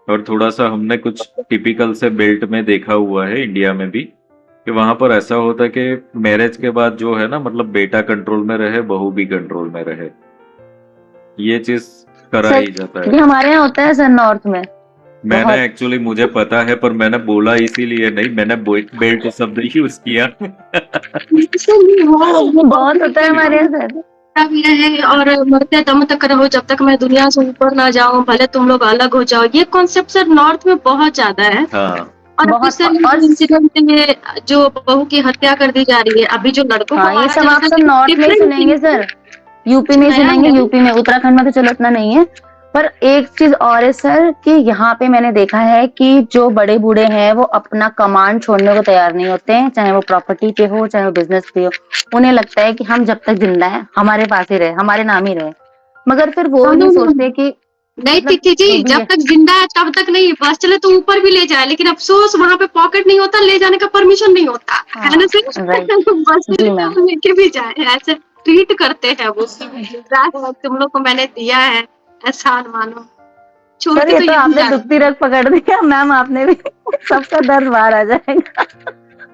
और थोड़ा सा हमने कुछ टिपिकल से बेल्ट में देखा हुआ है इंडिया में भी, कि वहां पर ऐसा होता है कि मैरिज के बाद जो है ना, मतलब बेटा कंट्रोल में रहे, बहू भी कंट्रोल में रहे, ये चीज करा सर, ही जाता है। ये हमारे यहाँ होता है सर नॉर्थ में। मैंने बहुत। एक्चुअली, मुझे पता है, पर मैंने बोला इसीलिए नहीं, मैंने बेल्ट शब्द यूज किया। ये बहुत होता है हमारे यहाँ सर। भी रहे और मरते दम तक रहो, जब तक मैं दुनिया से ऊपर ना जाऊं, भले तुम लोग अलग हो जाओ। ये कॉन्सेप्ट सर नॉर्थ में बहुत ज्यादा है। हाँ, और बहुत। अभी और इंसिडेंट ये जो बहू की हत्या कर दी जा रही है, अभी जो लड़कों को हाँ, ये मारा सब जा आप रहा सब है, नॉर्थ में ही different सुनेंगे thing सर, यूपी में नया सुनेंगे। है। यूपी में, उत्तराखंड में तो चलो इतना नहीं है। पर एक चीज और है सर कि यहाँ पे मैंने देखा है कि जो बड़े बूढ़े हैं वो अपना कमांड छोड़ने को तैयार नहीं होते हैं, चाहे वो प्रॉपर्टी पे हो चाहे वो बिजनेस पे हो। उन्हें लगता है कि हम जब तक जिंदा है हमारे पास ही रहे, हमारे नाम ही रहे। मगर फिर वो नहीं सोचते कि नहीं मतलब तिथि जी, जो भी जब है। तक जिंदा है तब तक नहीं, बस चले तो ऊपर भी ले जाए, लेकिन अफसोस वहां पे पॉकेट नहीं होता, ले जाने का परमिशन नहीं होता है ना सर। राइट बस जी चले मैम। तो लेके भी जाए, ऐसे ट्रीट करते हैं वो। तुम लोग को मैंने दिया है, एहसान मानो। छोड़ सर के ये तो तो यही आपने जा रहा है। दुखती रग पकड़ दिया मैम, आपने भी सबका दर्द बाहर आ जाएगा।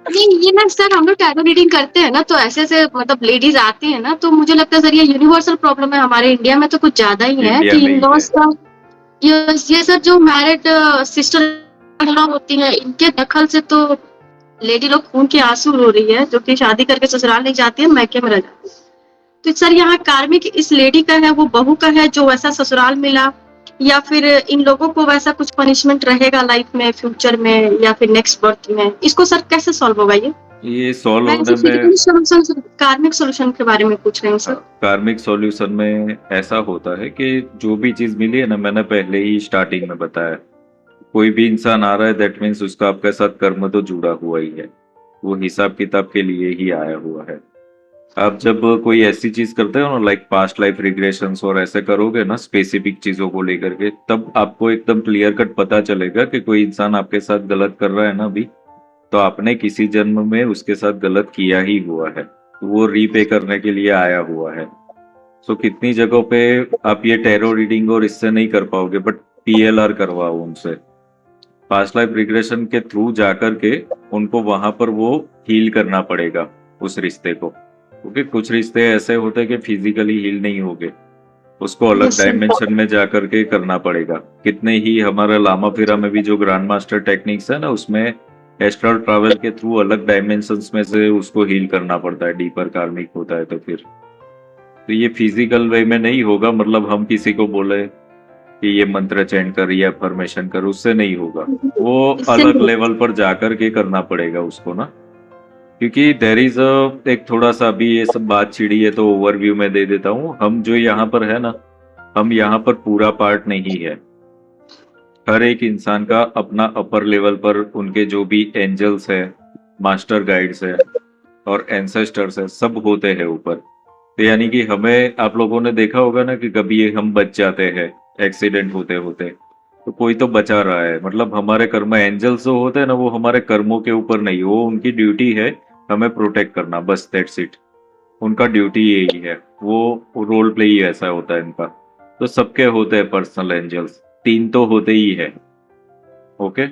नहीं ये ना सर, हम लोग टैरो रीडिंग करते हैं ना, तो ऐसे ऐसे मतलब लेडीज आती है ना, तो मुझे लगता है सर ये यूनिवर्सल प्रॉब्लम है, हमारे इंडिया में तो कुछ ज्यादा ही है इंडिया कि में इन ही लॉज का ये सर जो मैरिड सिस्टर होती है, इनके दखल से तो लेडी लोग खून के आंसू रो रही है, जो कि शादी करके ससुराल नहीं जाती है, मैके में रह जाती है। तो सर यहाँ कार्मिक इस लेडी का है, वो बहू का है जो वैसा ससुराल मिला, या फिर इन लोगों को वैसा कुछ पनिशमेंट रहेगा लाइफ में, फ्यूचर में, या फिर नेक्स्ट बर्थ में, इसको सर कैसे सॉल्व होगा ये सॉल्व मैं होने में फिजिकली सोल्यूशन, कार्मिक सोल्यूशन के बारे में पूछ रही हूँ सर। कार्मिक सॉल्यूशन में ऐसा होता है कि जो भी चीज मिली है ना, मैंने पहले ही स्टार्टिंग में बताया, कोई भी इंसान आ रहा है दैट मीन्स उसका आपके साथ कर्म तो जुड़ा हुआ ही है, वो हिसाब किताब के लिए ही आया हुआ है। आप जब कोई ऐसी चीज करते हो ना, लाइक पास्ट लाइफ रिग्रेशंस और ऐसे करोगे ना स्पेसिफिक चीजों को लेकर के, तब आपको एकदम क्लियर कट पता चलेगा कि कोई इंसान आपके साथ गलत कर रहा है ना अभी, तो आपने किसी जन्म में उसके साथ गलत किया ही हुआ है, तो वो रीपे करने के लिए आया हुआ है। सो कितनी जगहों पे आप ये टैरो रीडिंग और इससे नहीं कर पाओगे, बट PLR करवाओ उनसे, पास्ट लाइफ रिग्रेशन के थ्रू जाकर के उनको वहां पर वो हील करना पड़ेगा उस रिश्ते को, क्योंकि कुछ रिश्ते ऐसे होते हैं कि फिजिकली हील नहीं होंगे, उसको अलग Yes, sir. डायमेंशन में जाकर के करना पड़ेगा। कितने ही हमारा लामा फिरा में भी जो ग्रैंड मास्टर टेक्निक्स है ना, उसमें एस्ट्रल ट्रैवल के थ्रू अलग डायमेंशंस में से उसको हील करना पड़ता है, डीपर कार्मिक होता है, तो ये फिजिकल वे में नहीं होगा। मतलब हम किसी को बोले कि ये मंत्र चैंट कर या अफर्मेशन कर, उससे नहीं होगा, वो इससे अलग नहीं- लेवल पर जाकर के करना पड़ेगा उसको ना, क्योंकि देर इज एक थोड़ा सा अभी ये सब बात छिड़ी है तो ओवरव्यू में दे देता हूँ। हम जो यहाँ पर है ना, हम यहाँ पर पूरा पार्ट नहीं है, हर एक इंसान का अपना अपर लेवल पर उनके जो भी एंजल्स है, मास्टर गाइड्स है और एंसेस्टर्स है, सब होते हैं ऊपर। तो यानी कि हमें, आप लोगों ने देखा होगा ना कि कभी हम बच जाते हैं एक्सीडेंट होते होते, तो कोई तो बचा रहा है, मतलब हमारे कर्म, एंजल्स जो होते हैं ना, वो हमारे कर्मों के ऊपर नहीं, वो उनकी ड्यूटी है हमें प्रोटेक्ट करना, बस दैट्स इट, उनका ड्यूटी यही है, वो रोल प्ले ही ऐसा होता है इनका। तो सबके होते हैं पर्सनल एंजल्स, 3 तो होते ही है, ओके,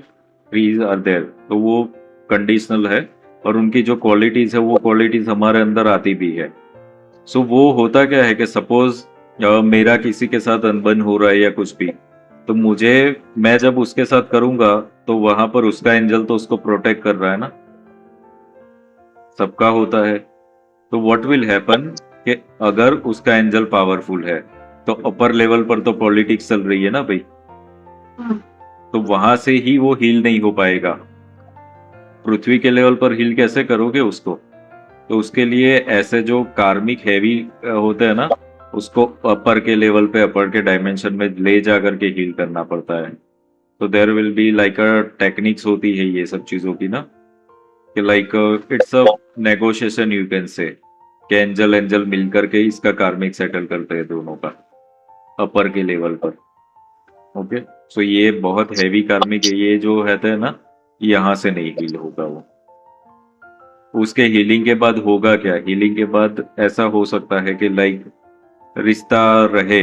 3 आर देयर, तो वो कंडीशनल है, और उनकी जो क्वालिटीज है वो क्वालिटीज हमारे अंदर आती भी है। सो वो होता क्या है कि सपोज मेरा किसी के साथ अनबन हो रहा है या कुछ भी, तो मैं जब उसके साथ करूंगा तो वहां पर उसका एंजल तो उसको प्रोटेक्ट कर रहा है ना, सबका होता है। तो व्हाट विल हैपन कि अगर उसका एंजल पावरफुल है तो अपर लेवल पर तो पॉलिटिक्स चल रही है ना भाई, हम्म, तो वहां से ही वो हील नहीं हो पाएगा। पृथ्वी के लेवल पर हील कैसे करोगे उसको? तो उसके लिए ऐसे जो कार्मिक हैवी होते हैं ना, उसको अपर के लेवल पे, अपर के डायमेंशन में ले जा करके हील करना पड़ता है। तो there will be like a techniques होती है ये सब चीजों की ना, कि like it's a negotiation you can say, कि एंजल मिल करके इसका कार्मिक सेटल करते हैं दोनों का अपर के लेवल पर। ओके, सो ये बहुत हैवी कार्मिक है, ये जो रहता है ना, यहाँ से नहीं हील होगा वो। उसके हीलिंग के बाद होगा क्या? हीलिंग के बाद ऐसा हो सकता है कि लाइक रिश्ता रहे,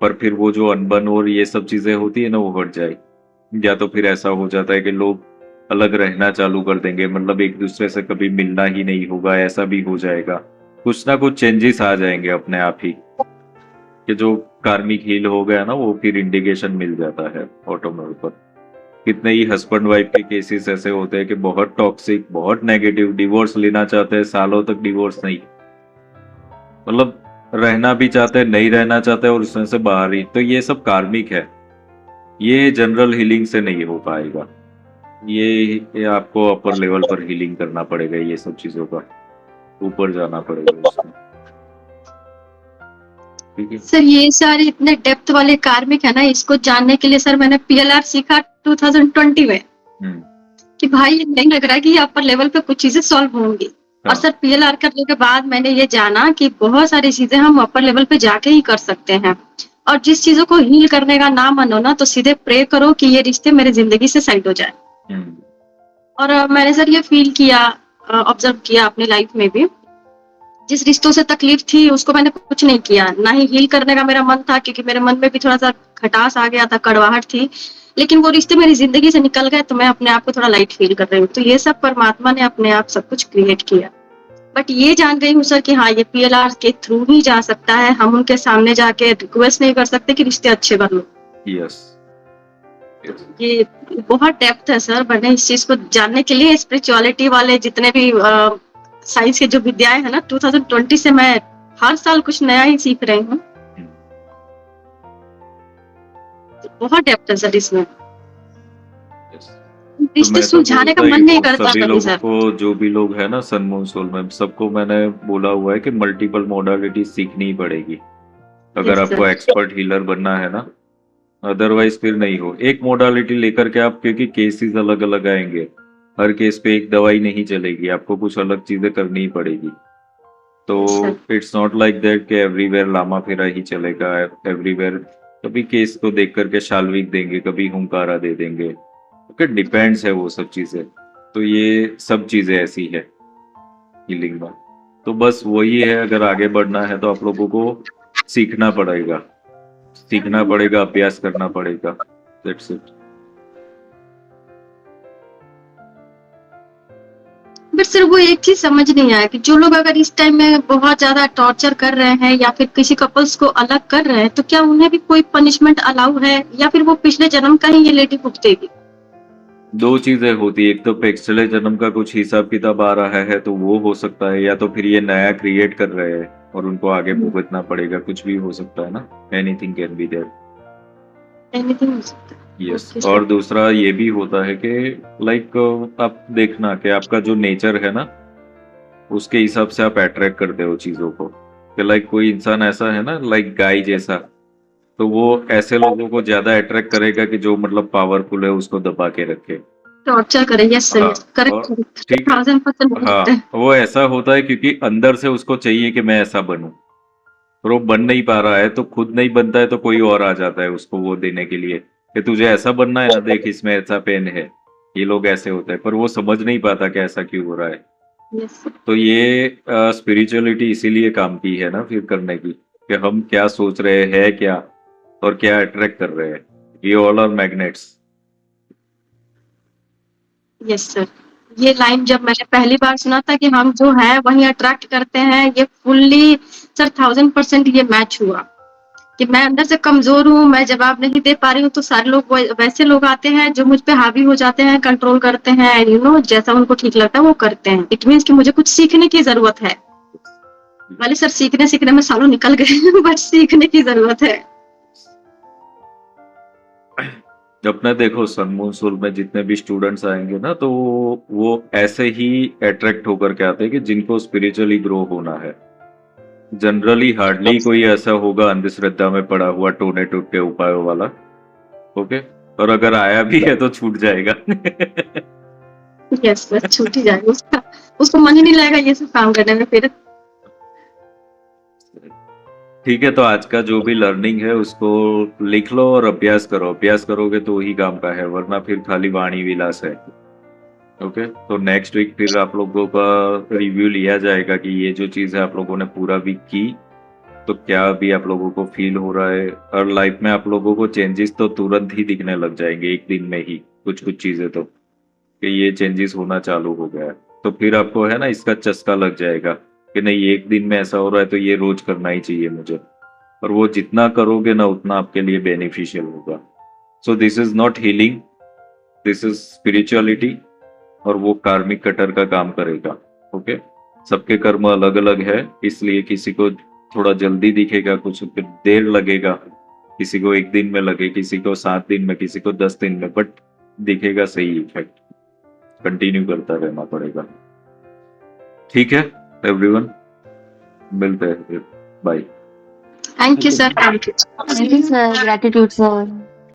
पर फिर वो जो अनबन और ये सब चीजें होती है ना, वो हट जाए, या तो फिर ऐसा हो जाता है कि लोग अलग रहना चालू कर देंगे, मतलब एक दूसरे से कभी मिलना ही नहीं होगा, ऐसा भी हो जाएगा। कुछ ना कुछ चेंजेस आ जाएंगे अपने आप ही, कि जो कार्मिक हील हो गया ना, वो फिर इंडिकेशन मिल जाता है ऑटोमेटिक पर। कितने ही हस्बैंड वाइफ के केसेस ऐसे होते हैं कि बहुत टॉक्सिक, बहुत नेगेटिव, डिवोर्स लेना चाहते हैं, सालों तक डिवोर्स नहीं, मतलब रहना भी चाहते हैं, नहीं रहना चाहते और उसमें से बाहर ही। तो ये सब कार्मिक है, ये जनरल हीलिंग से नहीं हो पाएगा, ये आपको अपर लेवल पर हीलिंग करना पड़ेगा, ये सब चीजों का ऊपर जाना पड़ेगा उसमें, ठीक है। सर ये सारे इतने डेप्थ वाले कार्मिक है ना, इसको जानने के लिए सर मैंने PLR सीखा 2020 में, हम्म, कि भाई ये नहीं लग रहा है कि अपर लेवल पे कुछ चीजें सॉल्व होंगी। हाँ। और सर PLR करने के बाद मैंने ये जाना कि बहुत सारी चीजें हम अपर लेवल पे जाके ही कर सकते हैं, और जिस चीजों को हील करने का ना मन हो ना, तो सीधे प्रे करो कि ये रिश्ते मेरे जिंदगी से साइड हो जाए। हम्म, और मैंने सर ये फील किया, ऑब्जर्व किया अपनी लाइफ में भी, जिस रिश्तों से तकलीफ थी उसको मैंने कुछ नहीं किया, ना ही हील करने का मेरा मन था, क्योंकि मेरे मन में भी थोड़ा सा खटास आ गया था, कड़वाहट थी। लेकिन वो रिश्ते मेरी जिंदगी से निकल गए, तो मैं अपने आप को थोड़ा लाइट फील कर रही हूँ। तो ये सब परमात्मा ने अपने आप सब कुछ क्रिएट किया। बट ये जान गई हूँ सर कि हाँ, ये PLR के थ्रू ही जा सकता है। हम उनके सामने जाके रिक्वेस्ट नहीं कर सकते कि रिश्ते अच्छे बन लो। यस यस ये बहुत डेप्थ है सर। मैंने इस चीज को जानने के लिए स्पिरिचुअलिटी वाले जितने भी साइंस के जो विद्याएं है ना, 2020 से मैं हर साल कुछ नया ही सीख रही हूँ। बहुत डेप्थ है सर इसमें। रिश्ते मैं तो सुलझाने का बोलता मन ही नहीं हूँ करता सभी कभी लोगों सर। को, जो भी लोग है ना सन मून सोल में, सबको मैंने बोला हुआ है कि मल्टीपल मोडालिटी सीखनी ही पड़ेगी अगर Yes, आपको sir. एक्सपर्ट हीलर बनना है ना। अदरवाइज फिर नहीं हो। एक मोडालिटी लेकर के आप, क्योंकि केसेस अलग अलग आएंगे, हर केस पे एक दवाई नहीं चलेगी, आपको कुछ अलग चीजें करनी ही पड़ेगी। तो Yes, sir. It's not like that कि एवरीवेयर लामा फेरा ही चलेगा। एवरीवेयर कभी केस को देख करके शाल्विक देंगे, कभी हुंकारा दे देंगे। ओके, डिपेंड्स है वो सब चीजें। तो ये सब चीजें ऐसी है हीलिंग में। तो बस वही है, अगर आगे बढ़ना है तो आप लोगों को सीखना पड़ेगा, सीखना पड़ेगा, अभ्यास करना पड़ेगा। That's it. बट सर वो एक चीज समझ नहीं आया कि जो लोग अगर इस टाइम में बहुत ज्यादा टॉर्चर कर रहे हैं या फिर किसी कपल्स को अलग कर रहे हैं, तो क्या उन्हें भी कोई पनिशमेंट अलाउ है, या फिर वो पिछले जन्म का ही ये लेडी भुगतेगी? दो चीजें होती है, एक तो पिछले जन्म का कुछ हिसाब किताब आ रहा है तो वो हो सकता है, या तो फिर ये नया क्रिएट कर रहे हैं और उनको आगे भुगतना पड़ेगा। कुछ भी हो सकता है ना, anything can be there. Anything हो सकता है। यस। Okay, sir. और दूसरा ये भी होता है कि लाइक आप देखना कि आपका जो नेचर है ना, उसके हिसाब से आप अट्रैक्ट करते हो चीजों को। कि लाइक कोई इंसान ऐसा है ना, लाइक गाय जैसा, तो वो ऐसे लोगों को ज्यादा अट्रैक्ट करेगा कि जो मतलब पावरफुल है, उसको दबा के रखे। टॉर्चर करे, यस हाँ, सर, और करेक्ट, ठीक है। 1000% बोल सकते हैं। हाँ, वो ऐसा होता है क्योंकि अंदर से उसको चाहिए कि मैं ऐसा बनूं, और वो बन नहीं पा रहा है, तो खुद नहीं बनता है तो कोई और आ जाता है उसको वो देने के लिए कि तुझे ऐसा बनना है ना, देख इसमें ऐसा पेन है। ये लोग ऐसे होते हैं, पर वो समझ नहीं पाता कि ऐसा क्यों हो रहा है। Yes sir. तो ये स्पिरिचुअलिटी इसीलिए काम की है ना फिर करने की, कि हम क्या सोच रहे हैं क्या, और क्या अट्रैक्ट कर रहे हैं। ये all are magnets. Yes sir. ये लाइन जब मैंने पहली बार सुना था कि हम जो है वही अट्रैक्ट करते हैं, ये फुल्ली सर 1000% ये मैच हुआ कि मैं अंदर से कमजोर हूँ, मैं जवाब नहीं दे पा रही हूँ, तो सारे लोग वैसे लोग आते हैं जो मुझ पे हावी हो जाते हैं, कंट्रोल करते हैं, जैसा उनको ठीक लगता है वो करते हैं। इट मीन्स कि मुझे कुछ सीखने की जरूरत है। भले सर सीखने में सालों निकल गए बट सीखने की जरूरत है। अपने देखो सन मून सोल में जितने भी स्टूडेंट्स आएंगे ना, तो वो ऐसे ही अट्रैक्ट होकर के आते हैं कि जिनको स्पिरिचुअली ग्रो होना है। जनरली हार्डली कोई ऐसा होगा अंधश्रद्धा में पड़ा हुआ टोने टूट के उपायों वाला। ओके, और अगर आया भी है तो छूट जाएगा। यस सर, छूट ही जाएगा उसका, उसको मन ही नहीं लगेगा ये सब काम करने में फिर। ठीक है, तो आज का जो भी लर्निंग है उसको लिख लो और अभ्यास करो। अभ्यास करोगे तो ही काम का है, वरना फिर खाली वाणी विलास है। ओके, तो नेक्स्ट वीक फिर आप लोगों का रिव्यू लिया जाएगा कि ये जो चीज है आप लोगों ने पूरा वीक की, तो क्या अभी आप लोगों को फील हो रहा है। और लाइफ में आप लोगों को चेंजेस तो तुरंत ही दिखने लग जाएंगे, एक दिन में ही कुछ कुछ चीजें, तो कि ये चेंजेस होना चालू हो गया है। तो फिर आपको है ना इसका चस्का लग जाएगा कि नहीं, एक दिन में ऐसा हो रहा है तो ये रोज करना ही चाहिए मुझे। और वो जितना करोगे ना उतना आपके लिए बेनिफिशियल होगा। So this is not healing, this is spirituality, और वो कार्मिक कटर का काम करेगा। ओके, सबके कर्म अलग अलग है, इसलिए किसी को थोड़ा जल्दी दिखेगा, कुछ देर लगेगा, किसी को एक दिन में लगे, किसी को 7 दिन में, किसी को 10 दिन में, बट दिखेगा सही इफेक्ट। कंटिन्यू करता रहना पड़ेगा। ठीक है एवरीवन, मिलते हैं फिर, bye. Thank you sir, thank you. Thank you sir, gratitude sir.